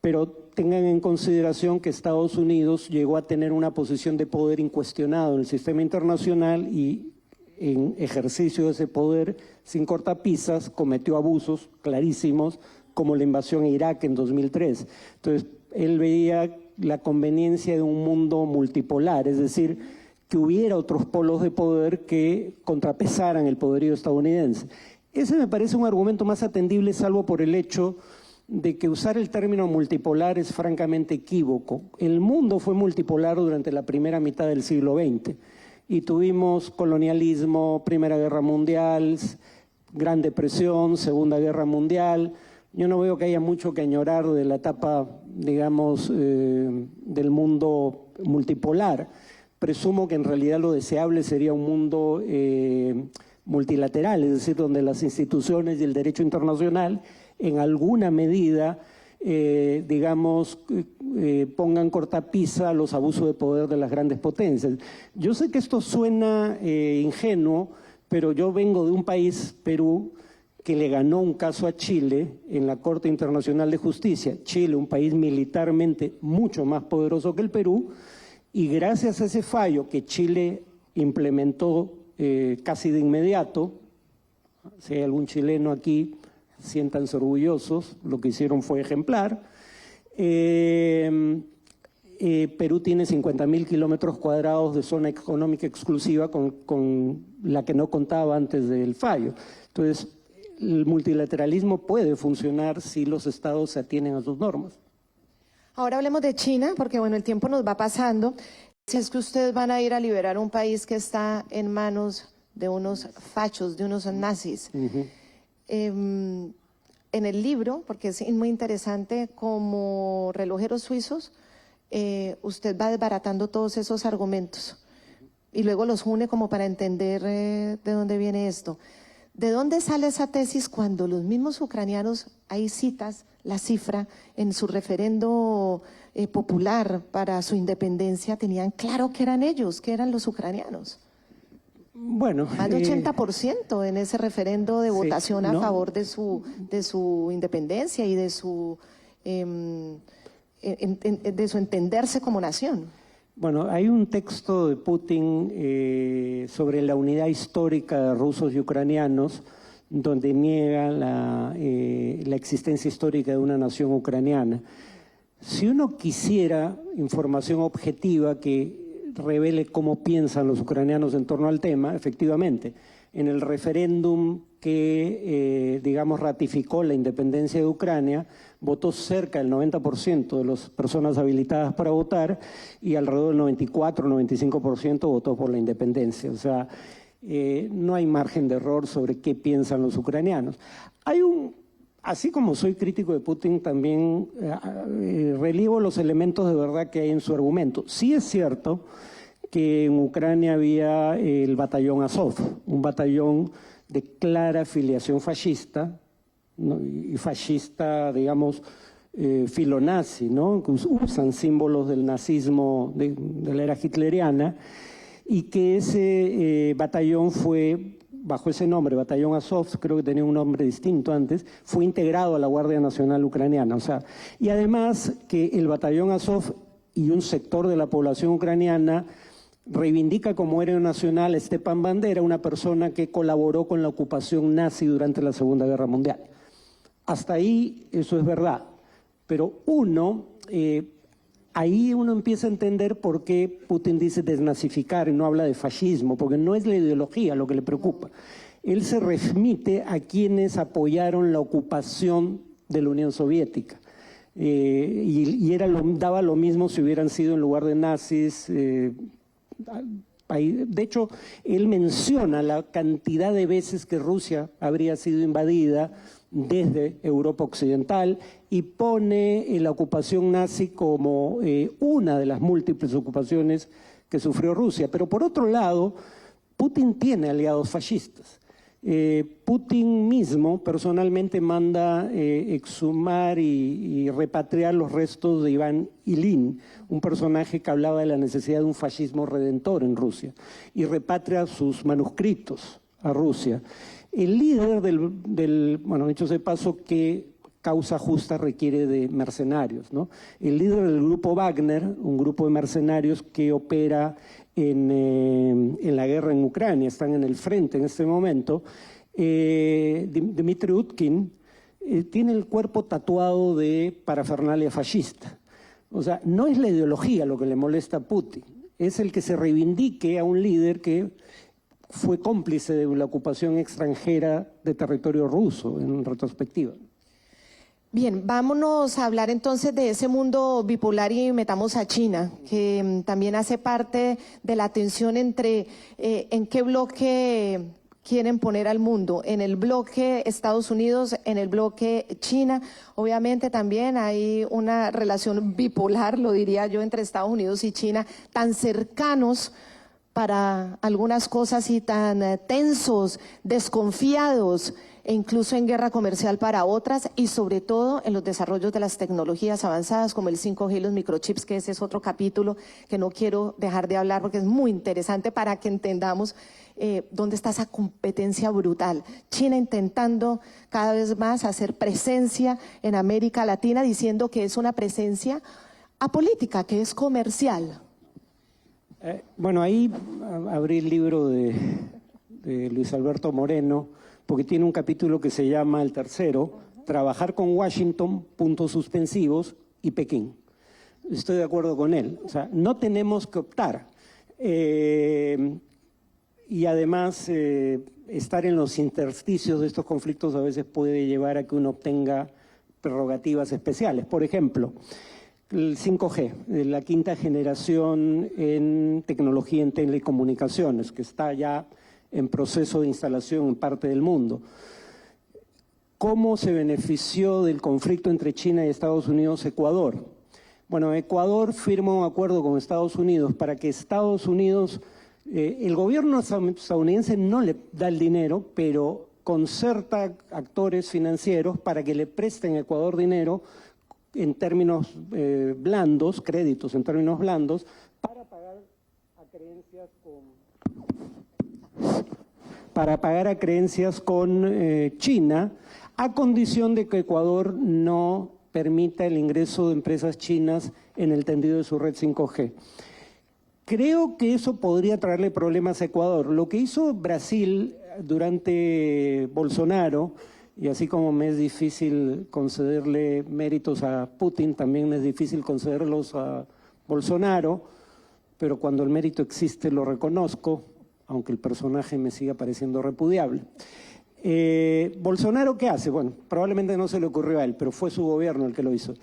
pero tengan en consideración que Estados Unidos llegó a tener una posición de poder incuestionado en el sistema internacional y en ejercicio de ese poder sin cortapisas cometió abusos clarísimos como la invasión a Irak en 2003. Entonces, él veía la conveniencia de un mundo multipolar, es decir, que hubiera otros polos de poder que contrapesaran el poderío estadounidense. Ese me parece un argumento más atendible, salvo por el hecho de que usar el término multipolar es francamente equívoco. El mundo fue multipolar durante la primera mitad del siglo XX y tuvimos colonialismo, Primera Guerra Mundial, Gran Depresión, Segunda Guerra Mundial. yo no veo que haya mucho que añorar de la etapa, digamos, del mundo multipolar. Presumo que en realidad lo deseable sería un mundo multilateral, es decir, donde las instituciones y el derecho internacional en alguna medida, digamos, pongan cortapisa a los abusos de poder de las grandes potencias. Yo sé que esto suena ingenuo, pero yo vengo de un país, Perú, que le ganó un caso a Chile en la Corte Internacional de Justicia. Chile, un país militarmente mucho más poderoso que el Perú, y gracias a ese fallo que Chile implementó casi de inmediato, si hay algún chileno aquí, siéntanse orgullosos, lo que hicieron fue ejemplar. Perú tiene 50.000 kilómetros cuadrados de zona económica exclusiva con la que no contaba antes del fallo. Entonces, el multilateralismo puede funcionar si los estados se atienen a sus normas. Ahora hablemos de China, porque bueno, el tiempo nos va pasando. Si es que ustedes van a ir a liberar un país que está en manos de unos fachos, de unos nazis. En el libro, porque es muy interesante, como relojeros suizos, usted va desbaratando todos esos argumentos y luego los une como para entender de dónde viene esto. ¿De dónde sale esa tesis cuando los mismos ucranianos, hay citas, la cifra, en su referendo popular para su independencia, tenían claro que eran ellos, que eran los ucranianos? Bueno, más de 80% en ese referendo de votación a favor de su independencia y de su entenderse como nación. Bueno, hay un texto de Putin sobre la unidad histórica de rusos y ucranianos, donde niega la existencia histórica de una nación ucraniana. Si uno quisiera información objetiva que revele cómo piensan los ucranianos en torno al tema, efectivamente, en el referéndum que, digamos, ratificó la independencia de Ucrania, votó cerca del 90% de las personas habilitadas para votar y alrededor del 94-95% votó por la independencia. O sea, no hay margen de error sobre qué piensan los ucranianos. Así como soy crítico de Putin, también relievo los elementos de verdad que hay en su argumento. Sí es cierto que en Ucrania había el batallón Azov, un batallón de clara filiación fascista, ¿no? Y fascista, digamos, filonazi, ¿no? Que usan símbolos del nazismo de la era hitleriana, y que ese batallón fue, bajo ese nombre, Batallón Azov, creo que tenía un nombre distinto antes, fue integrado a la Guardia Nacional Ucraniana. O sea, y además que el Batallón Azov y un sector de la población ucraniana reivindica como héroe nacional a Stepan Bandera, una persona que colaboró con la ocupación nazi durante la Segunda Guerra Mundial. Hasta ahí eso es verdad, pero ahí uno empieza a entender por qué Putin dice desnazificar y no habla de fascismo, porque no es la ideología lo que le preocupa. Él se remite a quienes apoyaron la ocupación de la Unión Soviética. Daba lo mismo si hubieran sido en lugar de nazis. De hecho, él menciona la cantidad de veces que Rusia habría sido invadida desde Europa Occidental y pone la ocupación nazi como una de las múltiples ocupaciones que sufrió Rusia. Pero por otro lado, Putin tiene aliados fascistas. Putin mismo personalmente manda exhumar y repatriar los restos de Iván Ilyin, un personaje que hablaba de la necesidad de un fascismo redentor en Rusia, y repatria sus manuscritos a Rusia. El líder bueno, dicho sea de paso, que causa justa requiere de mercenarios, ¿no? El líder del grupo Wagner, un grupo de mercenarios que opera en la guerra en Ucrania, están en el frente en este momento, Dmitry Utkin, tiene el cuerpo tatuado de parafernalia fascista. O sea, no es la ideología lo que le molesta a Putin, es el que se reivindique a un líder que fue cómplice de la ocupación extranjera de territorio ruso, en retrospectiva. Bien, vámonos a hablar entonces de ese mundo bipolar y metamos a China, que también hace parte de la tensión entre en qué bloque quieren poner al mundo, en el bloque Estados Unidos, en el bloque China. Obviamente también hay una relación bipolar, lo diría yo, entre Estados Unidos y China, tan cercanos para algunas cosas y tan tensos, desconfiados, e incluso en guerra comercial para otras, y sobre todo en los desarrollos de las tecnologías avanzadas como el 5G y los microchips, que ese es otro capítulo que no quiero dejar de hablar porque es muy interesante para que entendamos dónde está esa competencia brutal. China intentando cada vez más hacer presencia en América Latina, diciendo que es una presencia apolítica, que es comercial. Bueno, ahí abrí el libro de Luis Alberto Moreno, porque tiene un capítulo que se llama, el tercero, Trabajar con Washington, puntos suspensivos, y Pekín. Estoy de acuerdo con él. O sea, no tenemos que optar. Y además, estar en los intersticios de estos conflictos a veces puede llevar a que uno obtenga prerrogativas especiales. Por ejemplo, el 5G, la quinta generación en tecnología en telecomunicaciones, que está ya en proceso de instalación en parte del mundo. ¿Cómo se benefició del conflicto entre China y Estados Unidos Ecuador? Bueno, Ecuador firma un acuerdo con Estados Unidos para que Estados Unidos, el gobierno estadounidense no le da el dinero, pero concerta actores financieros para que le presten a Ecuador dinero en términos blandos, créditos en términos blandos, para pagar a creencias con China, a condición de que Ecuador no permita el ingreso de empresas chinas en el tendido de su red 5G. Creo que eso podría traerle problemas a Ecuador. Lo que hizo Brasil durante Bolsonaro, y así como me es difícil concederle méritos a Putin, también me es difícil concederlos a Bolsonaro, pero cuando el mérito existe lo reconozco, aunque el personaje me siga pareciendo repudiable. ¿Bolsonaro qué hace? Bueno, probablemente no se le ocurrió a él, pero fue su gobierno el que lo hizo.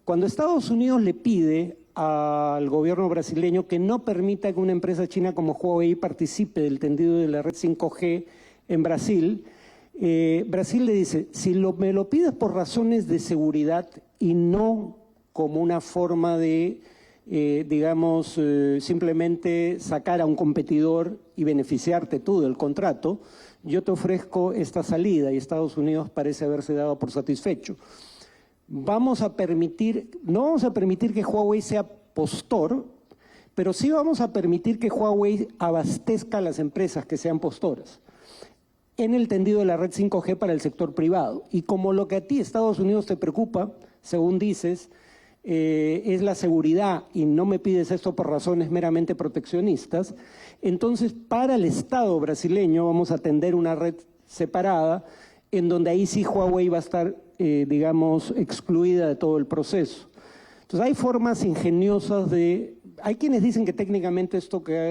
Cuando Estados Unidos le pide al gobierno brasileño que no permita que una empresa china como Huawei participe del tendido de la red 5G en Brasil, Brasil le dice, si me lo pides por razones de seguridad y no como una forma de, simplemente sacar a un competidor y beneficiarte tú del contrato, yo te ofrezco esta salida, y Estados Unidos parece haberse dado por satisfecho. No vamos a permitir que Huawei sea postor, pero sí vamos a permitir que Huawei abastezca a las empresas que sean postoras en el tendido de la red 5G para el sector privado. Y como lo que a ti, Estados Unidos, te preocupa, según dices, es la seguridad y no me pides esto por razones meramente proteccionistas, entonces para el Estado brasileño vamos a tender una red separada en donde ahí sí Huawei va a estar, excluida de todo el proceso. Entonces hay formas ingeniosas de... Hay quienes dicen que técnicamente esto que ha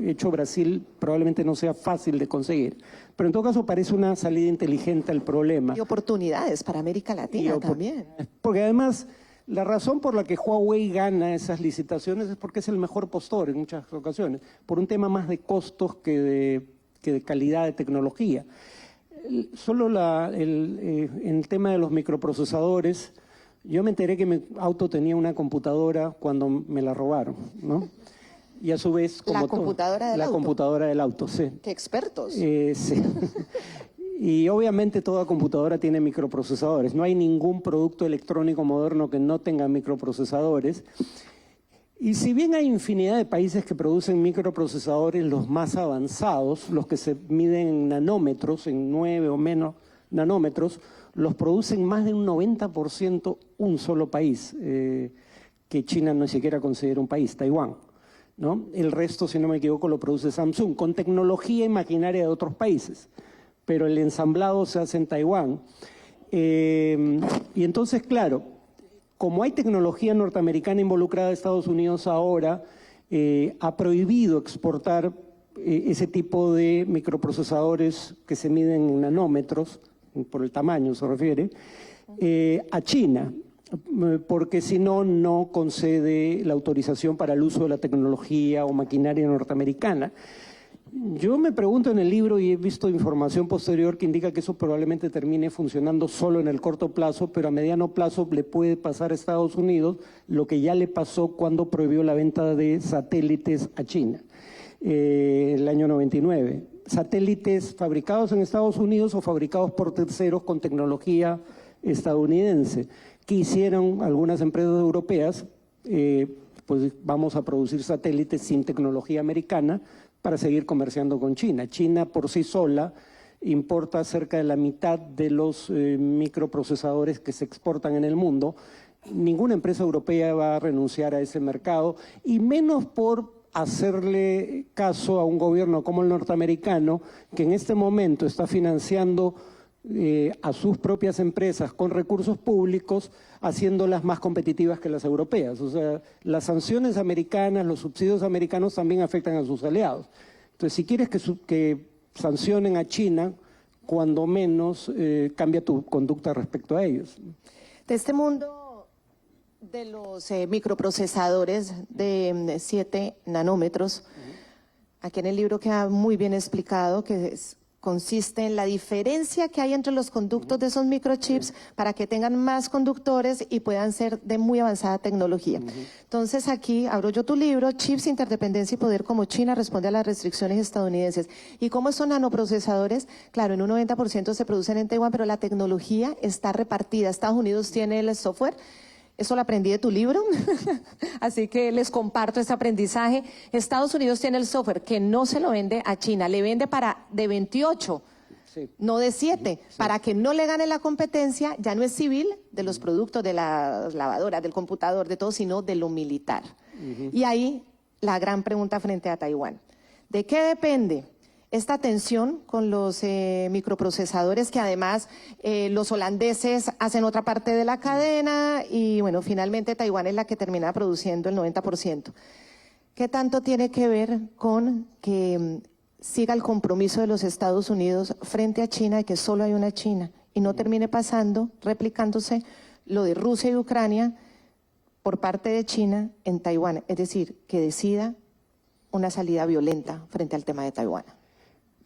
hecho Brasil probablemente no sea fácil de conseguir, pero en todo caso parece una salida inteligente al problema. Y oportunidades para América Latina también. Porque además, la razón por la que Huawei gana esas licitaciones es porque es el mejor postor en muchas ocasiones, por un tema más de costos que de calidad de tecnología. Solo en el tema de los microprocesadores, yo me enteré que mi auto tenía una computadora cuando me la robaron, ¿no? Y a su vez... ¿La computadora del auto? La computadora del auto, sí. ¡Qué expertos! Sí. Y obviamente toda computadora tiene microprocesadores. No hay ningún producto electrónico moderno que no tenga microprocesadores. Y si bien hay infinidad de países que producen microprocesadores, los más avanzados, los que se miden en nanómetros, en 9 o menos nanómetros, los producen más de un 90% un solo país, que China no siquiera considera un país, Taiwán, ¿no? El resto, si no me equivoco, lo produce Samsung, con tecnología y maquinaria de otros países, pero el ensamblado se hace en Taiwán. Y entonces, claro, como hay tecnología norteamericana involucrada, Estados Unidos ahora ha prohibido exportar ese tipo de microprocesadores que se miden en nanómetros, por el tamaño se refiere, a China, porque si no, no concede la autorización para el uso de la tecnología o maquinaria norteamericana. Yo me pregunto en el libro, y he visto información posterior que indica que eso probablemente termine funcionando solo en el corto plazo, pero a mediano plazo le puede pasar a Estados Unidos lo que ya le pasó cuando prohibió la venta de satélites a China, el año 99. Satélites fabricados en Estados Unidos o fabricados por terceros con tecnología estadounidense. ¿Qué hicieron algunas empresas europeas? Pues vamos a producir satélites sin tecnología americana para seguir comerciando con China. China por sí sola importa cerca de la mitad de los microprocesadores que se exportan en el mundo. Ninguna empresa europea va a renunciar a ese mercado, y menos por hacerle caso a un gobierno como el norteamericano, que en este momento está financiando a sus propias empresas con recursos públicos, haciéndolas más competitivas que las europeas. O sea, las sanciones americanas, los subsidios americanos también afectan a sus aliados. Entonces, si quieres que sancionen a China, cuando menos cambia tu conducta respecto a ellos. De este mundo de los microprocesadores de 7 nanómetros, aquí en el libro queda muy bien explicado que consiste en la diferencia que hay entre los conductos de esos microchips para que tengan más conductores y puedan ser de muy avanzada tecnología. Entonces aquí abro yo tu libro, Chips, Interdependencia y Poder, como China responde a las restricciones estadounidenses. ¿Y cómo son nanoprocesadores? Claro, en un 90% se producen en Taiwán, pero la tecnología está repartida. Estados Unidos tiene el software. Eso lo aprendí de tu libro, así que les comparto este aprendizaje. Estados Unidos tiene el software que no se lo vende a China, le vende de 28, sí, no de 7, sí, para que no le gane la competencia. Ya no es civil de los productos de las lavadoras, del computador, de todo, sino de lo militar. Y ahí la gran pregunta frente a Taiwán. ¿De qué depende esta tensión con los microprocesadores, que además los holandeses hacen otra parte de la cadena, y bueno, finalmente Taiwán es la que termina produciendo el 90%? ¿Qué tanto tiene que ver con que siga el compromiso de los Estados Unidos frente a China, de que solo hay una China, y no termine pasando, replicándose lo de Rusia y Ucrania por parte de China en Taiwán? Es decir, que decida una salida violenta frente al tema de Taiwán.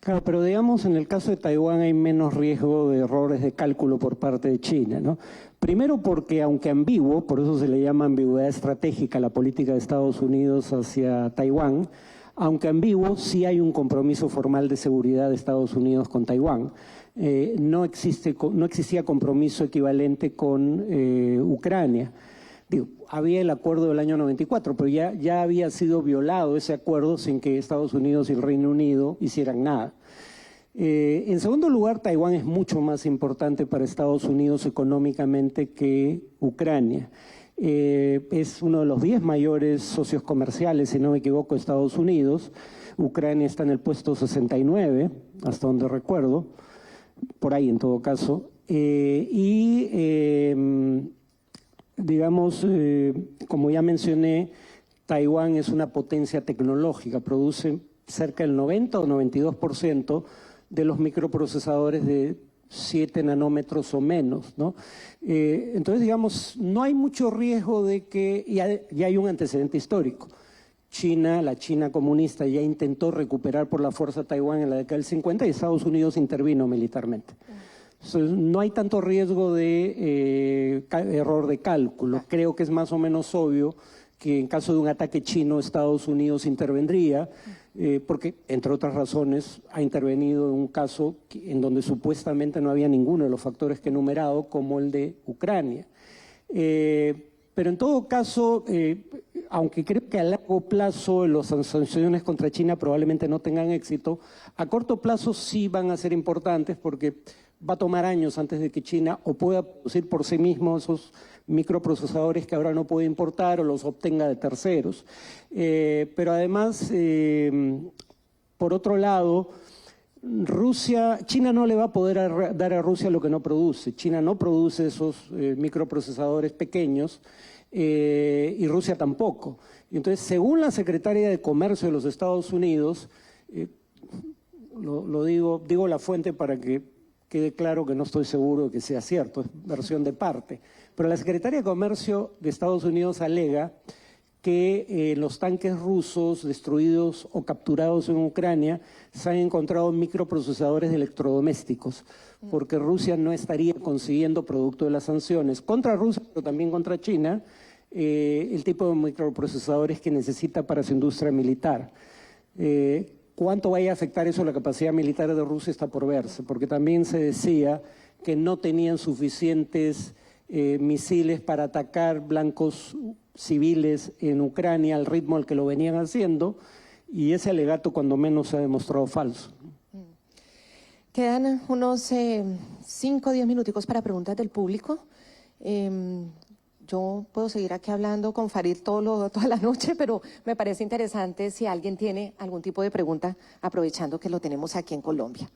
Claro, pero digamos, en el caso de Taiwán hay menos riesgo de errores de cálculo por parte de China, ¿no? Primero porque, aunque ambiguo, por eso se le llama ambigüedad estratégica a la política de Estados Unidos hacia Taiwán, aunque ambiguo, sí hay un compromiso formal de seguridad de Estados Unidos con Taiwán. No existía compromiso equivalente con Ucrania. Digo, había el acuerdo del año 94, pero ya había sido violado ese acuerdo sin que Estados Unidos y el Reino Unido hicieran nada. En segundo lugar, Taiwán es mucho más importante para Estados Unidos económicamente que Ucrania. Es uno de los 10 mayores socios comerciales, si no me equivoco, Estados Unidos. Ucrania está en el puesto 69, hasta donde recuerdo, por ahí en todo caso. Digamos, como ya mencioné, Taiwán es una potencia tecnológica, produce cerca del 90 o 92% de los microprocesadores de 7 nanómetros o menos, ¿no? Entonces, digamos, no hay mucho riesgo de que, ya hay un antecedente histórico. La China comunista ya intentó recuperar por la fuerza Taiwán en la década del 50 y Estados Unidos intervino militarmente. Entonces, no hay tanto riesgo de error de cálculo. Creo que es más o menos obvio que en caso de un ataque chino, Estados Unidos intervendría, porque, entre otras razones, ha intervenido en un caso en donde supuestamente no había ninguno de los factores que he enumerado, como el de Ucrania. Pero en todo caso, aunque creo que a largo plazo las sanciones contra China probablemente no tengan éxito, a corto plazo sí van a ser importantes, porque va a tomar años antes de que China o pueda producir por sí mismo esos microprocesadores que ahora no puede importar o los obtenga de terceros. Pero además, por otro lado, China no le va a poder dar a Rusia lo que no produce. China no produce esos microprocesadores pequeños y Rusia tampoco. Entonces, según la secretaria de Comercio de los Estados Unidos, digo la fuente para que quede claro que no estoy seguro de que sea cierto, es versión de parte, pero la secretaria de Comercio de Estados Unidos alega que los tanques rusos destruidos o capturados en Ucrania se han encontrado microprocesadores de electrodomésticos, porque Rusia no estaría consiguiendo, producto de las sanciones contra Rusia, pero también contra China, el tipo de microprocesadores que necesita para su industria militar. ¿Cuánto vaya a afectar eso a la capacidad militar de Rusia? Está por verse, porque también se decía que no tenían suficientes misiles para atacar blancos civiles en Ucrania al ritmo al que lo venían haciendo, y ese alegato cuando menos se ha demostrado falso. Quedan unos 5 o 10 minuticos para preguntas del público. Yo puedo seguir aquí hablando con Farid toda la noche, pero me parece interesante si alguien tiene algún tipo de pregunta, aprovechando que lo tenemos aquí en Colombia.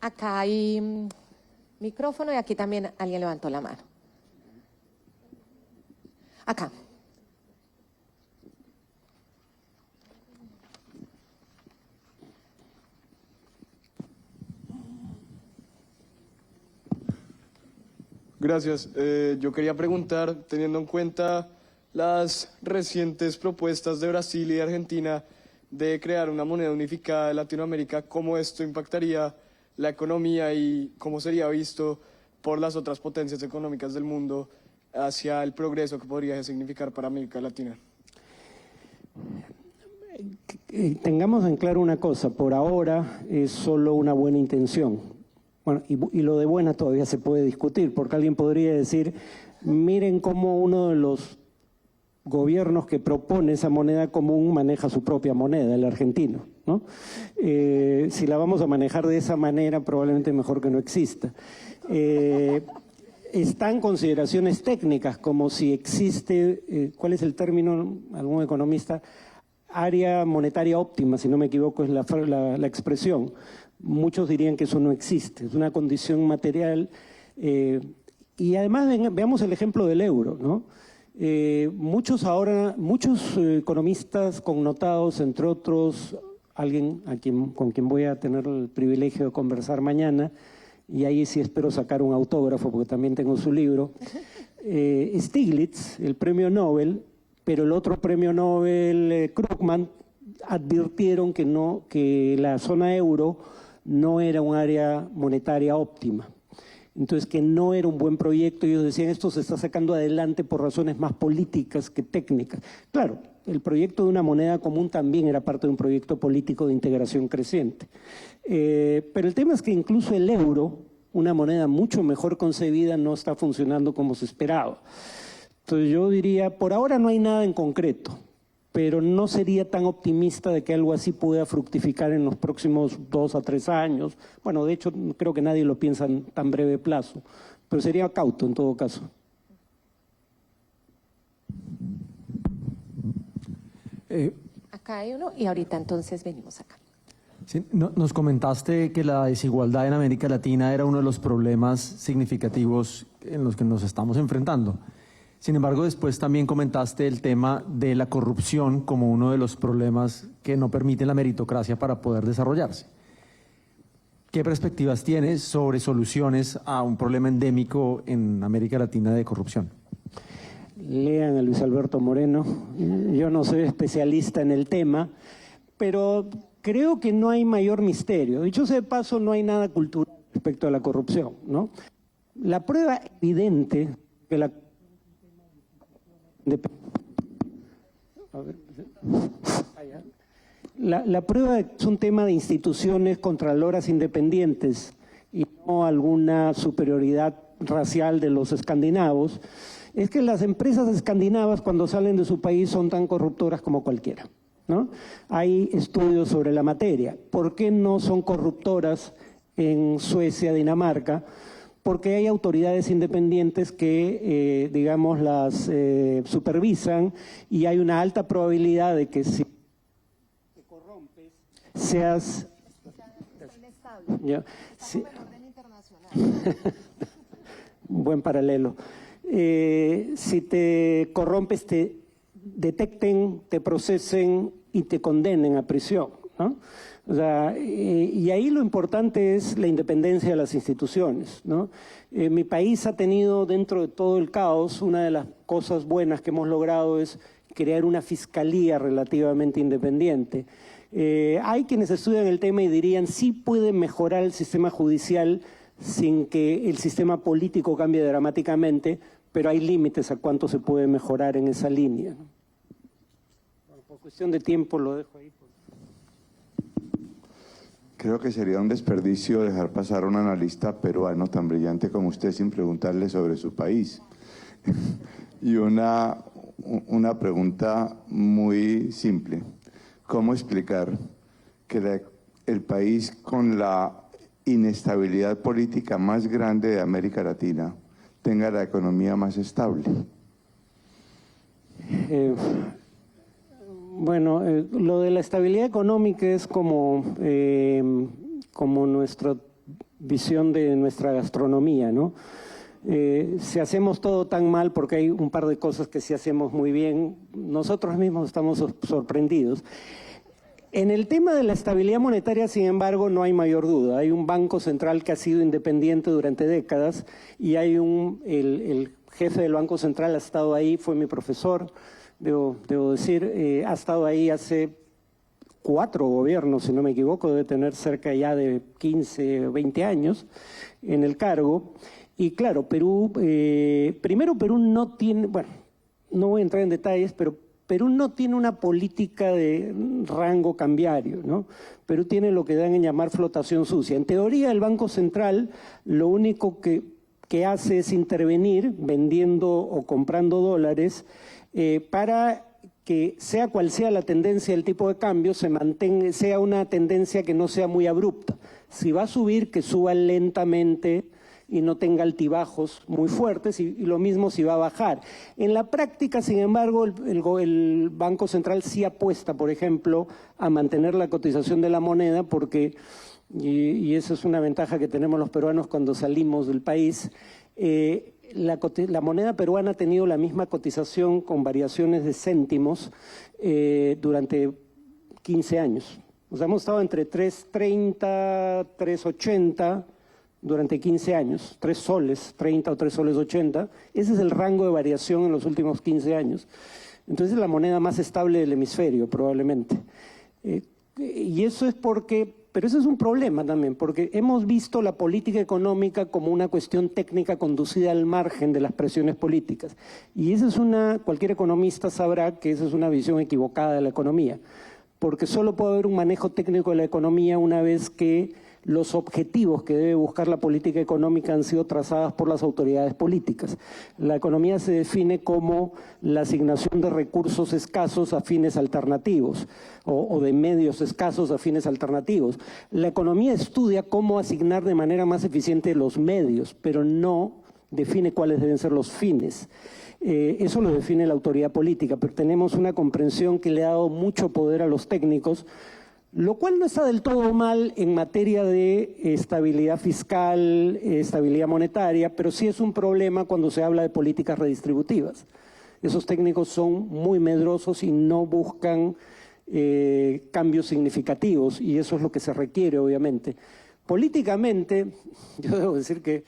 Acá hay micrófono y aquí también alguien levantó la mano. Acá. Gracias. Yo quería preguntar, teniendo en cuenta las recientes propuestas de Brasil y de Argentina de crear una moneda unificada de Latinoamérica, ¿cómo esto impactaría la economía y cómo sería visto por las otras potencias económicas del mundo hacia el progreso que podría significar para América Latina? Tengamos en claro una cosa, por ahora es solo una buena intención. Bueno, y lo de buena todavía se puede discutir, porque alguien podría decir, miren cómo uno de los gobiernos que propone esa moneda común maneja su propia moneda, el argentino, ¿no? Si la vamos a manejar de esa manera, probablemente mejor que no exista. Están consideraciones técnicas, como si existe, ¿cuál es el término? Algún economista, área monetaria óptima, si no me equivoco es la expresión. Muchos dirían que eso no existe, es una condición material. Y además veamos el ejemplo del euro, ¿no? Muchos economistas connotados, entre otros, alguien con quien voy a tener el privilegio de conversar mañana, y ahí sí espero sacar un autógrafo porque también tengo su libro, Stiglitz, el premio Nobel, pero el otro premio Nobel, Krugman, advirtieron que la zona euro no era un área monetaria óptima. Entonces, que no era un buen proyecto. Ellos decían, esto se está sacando adelante por razones más políticas que técnicas. Claro, el proyecto de una moneda común también era parte de un proyecto político de integración creciente. Pero el tema es que incluso el euro, una moneda mucho mejor concebida, no está funcionando como se esperaba. Entonces yo diría, por ahora no hay nada en concreto, pero no sería tan optimista de que algo así pueda fructificar en los próximos 2 a 3 años. Bueno, de hecho, creo que nadie lo piensa en tan breve plazo, pero sería cauto en todo caso. Acá hay uno y ahorita entonces venimos acá. Sí, nos comentaste que la desigualdad en América Latina era uno de los problemas significativos en los que nos estamos enfrentando. Sin embargo, después también comentaste el tema de la corrupción como uno de los problemas que no permiten la meritocracia para poder desarrollarse. ¿Qué perspectivas tienes sobre soluciones a un problema endémico en América Latina de corrupción? Lean a Luis Alberto Moreno. Yo no soy especialista en el tema, pero creo que no hay mayor misterio. Dicho sea de paso, no hay nada cultural respecto a la corrupción, ¿no? La prueba evidente que la prueba es un tema de instituciones contraloras independientes y no alguna superioridad racial de los escandinavos, es que las empresas escandinavas cuando salen de su país son tan corruptoras como cualquiera, ¿no? Hay estudios sobre la materia. ¿Por qué no son corruptoras en Suecia, Dinamarca? Porque hay autoridades independientes que, digamos, las supervisan y hay una alta probabilidad de que si te corrompes, seas... Ya, sí. Buen paralelo. Si te corrompes, te detecten, te procesen y te condenen a prisión, ¿no? O sea, y ahí lo importante es la independencia de las instituciones, ¿no? Mi país ha tenido, dentro de todo el caos, una de las cosas buenas que hemos logrado es crear una fiscalía relativamente independiente. Hay quienes estudian el tema y dirían, sí puede mejorar el sistema judicial sin que el sistema político cambie dramáticamente, pero hay límites a cuánto se puede mejorar en esa línea, ¿no? Bueno, por cuestión de tiempo lo dejo ahí. Creo que sería un desperdicio dejar pasar a un analista peruano tan brillante como usted sin preguntarle sobre su país. Y una pregunta muy simple. ¿Cómo explicar que el país con la inestabilidad política más grande de América Latina tenga la economía más estable? Bueno, lo de la estabilidad económica es como nuestra visión de nuestra gastronomía, ¿no? Si hacemos todo tan mal, porque hay un par de cosas que sí hacemos muy bien, nosotros mismos estamos sorprendidos. En el tema de la estabilidad monetaria, sin embargo, no hay mayor duda. Hay un banco central que ha sido independiente durante décadas y hay el jefe del Banco Central ha estado ahí, fue mi profesor, debo decir, ha estado ahí hace 4 gobiernos, si no me equivoco, debe tener cerca ya de 15 o 20 años en el cargo. Y claro, Perú, primero Perú no tiene, bueno, no voy a entrar en detalles, pero Perú no tiene una política de rango cambiario, ¿no? Perú tiene lo que dan en llamar flotación sucia. En teoría, el Banco Central lo único que hace es intervenir vendiendo o comprando dólares para que sea cual sea la tendencia del tipo de cambio, se mantenga, sea una tendencia que no sea muy abrupta. Si va a subir, que suba lentamente y no tenga altibajos muy fuertes, y lo mismo si va a bajar. En la práctica, sin embargo, el Banco Central sí apuesta, por ejemplo, a mantener la cotización de la moneda, porque, y eso es una ventaja que tenemos los peruanos cuando salimos del país, la moneda peruana ha tenido la misma cotización con variaciones de céntimos durante 15 años. O sea, hemos estado entre 3.30, 3.80 durante 15 años, 3 soles 30 o 3 soles 80. Ese es el rango de variación en los últimos 15 años. Entonces es la moneda más estable del hemisferio, probablemente. Y eso es porque, pero eso es un problema también, porque hemos visto la política económica como una cuestión técnica conducida al margen de las presiones políticas. Y esa es cualquier economista sabrá que esa es una visión equivocada de la economía, porque solo puede haber un manejo técnico de la economía una vez que los objetivos que debe buscar la política económica han sido trazadas por las autoridades políticas. La economía se define como la asignación de recursos escasos a fines alternativos o de medios escasos a fines alternativos. La economía estudia cómo asignar de manera más eficiente los medios, pero no define cuáles deben ser los fines. Eso lo define la autoridad política, pero tenemos una comprensión que le ha dado mucho poder a los técnicos, lo cual no está del todo mal en materia de estabilidad fiscal, estabilidad monetaria, pero sí es un problema cuando se habla de políticas redistributivas. Esos técnicos son muy medrosos y no buscan cambios significativos, y eso es lo que se requiere, obviamente. Políticamente, yo debo decir que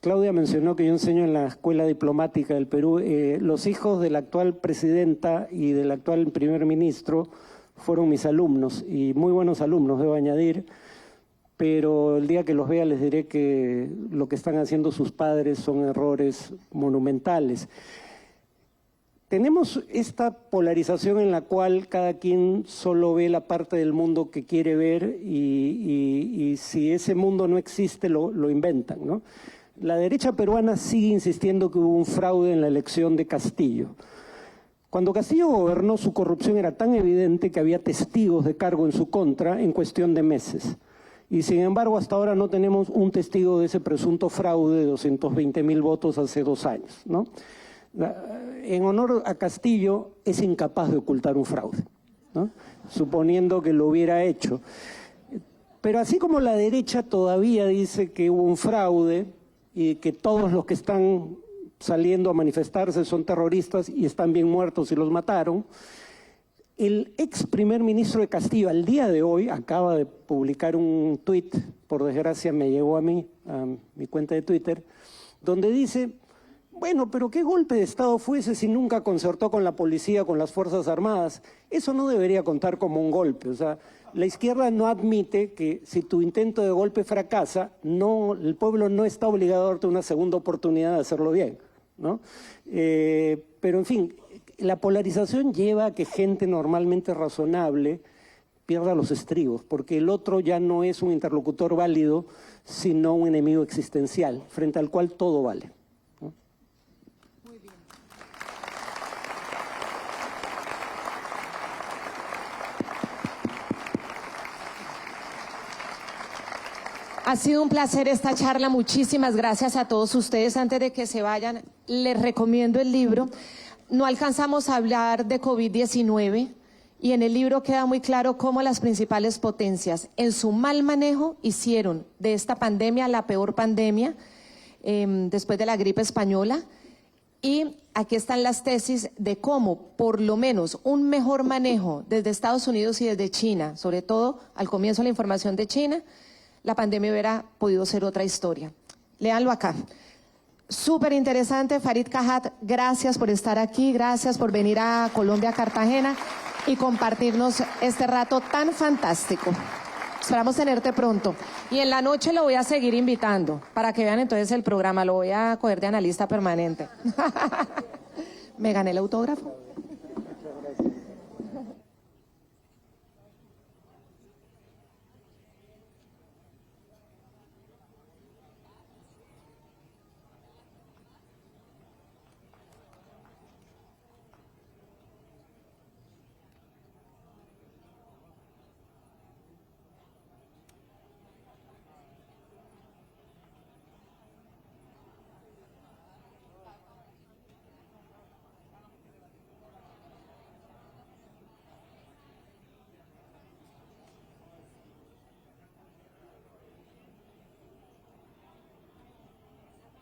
Claudia mencionó que yo enseño en la Escuela Diplomática del Perú. Los hijos de la actual presidenta y del actual primer ministro fueron mis alumnos, y muy buenos alumnos, debo añadir, pero el día que los vea les diré que lo que están haciendo sus padres son errores monumentales. Tenemos esta polarización en la cual cada quien solo ve la parte del mundo que quiere ver, y si ese mundo no existe lo inventan, ¿no? La derecha peruana sigue insistiendo que hubo un fraude en la elección de Castillo. Cuando Castillo gobernó, su corrupción era tan evidente que había testigos de cargo en su contra en cuestión de meses. Y sin embargo, hasta ahora no tenemos un testigo de ese presunto fraude de 220.000 votos hace 2 años, ¿no? En honor a Castillo, es incapaz de ocultar un fraude, ¿no? Suponiendo que lo hubiera hecho. Pero así como la derecha todavía dice que hubo un fraude y que todos los que están saliendo a manifestarse son terroristas y están bien muertos y los mataron, El ex primer ministro de Castillo, al día de hoy, acaba de publicar un tuit, por desgracia me llegó a mi cuenta de Twitter, donde dice, bueno, pero ¿qué golpe de Estado fue ese si nunca concertó con la policía, con las Fuerzas Armadas? Eso no debería contar como un golpe. O sea, la izquierda no admite que si tu intento de golpe fracasa, el pueblo no está obligado a darte una segunda oportunidad de hacerlo bien, ¿no? Pero, en fin, la polarización lleva a que gente normalmente razonable pierda los estribos, porque el otro ya no es un interlocutor válido, sino un enemigo existencial, frente al cual todo vale. Ha sido un placer esta charla, muchísimas gracias a todos ustedes. Antes de que se vayan, les recomiendo el libro. No alcanzamos a hablar de COVID-19 y en el libro queda muy claro cómo las principales potencias en su mal manejo hicieron de esta pandemia la peor pandemia después de la gripe española. Y aquí están las tesis de cómo, por lo menos, un mejor manejo desde Estados Unidos y desde China, sobre todo al comienzo de la información de China, la pandemia hubiera podido ser otra historia. Léanlo acá. Súper interesante. Farid Cajat, gracias por estar aquí, gracias por venir a Colombia, Cartagena, y compartirnos este rato tan fantástico. Esperamos tenerte pronto. Y en la noche lo voy a seguir invitando, para que vean entonces el programa, lo voy a coger de analista permanente. ¿Me gané el autógrafo?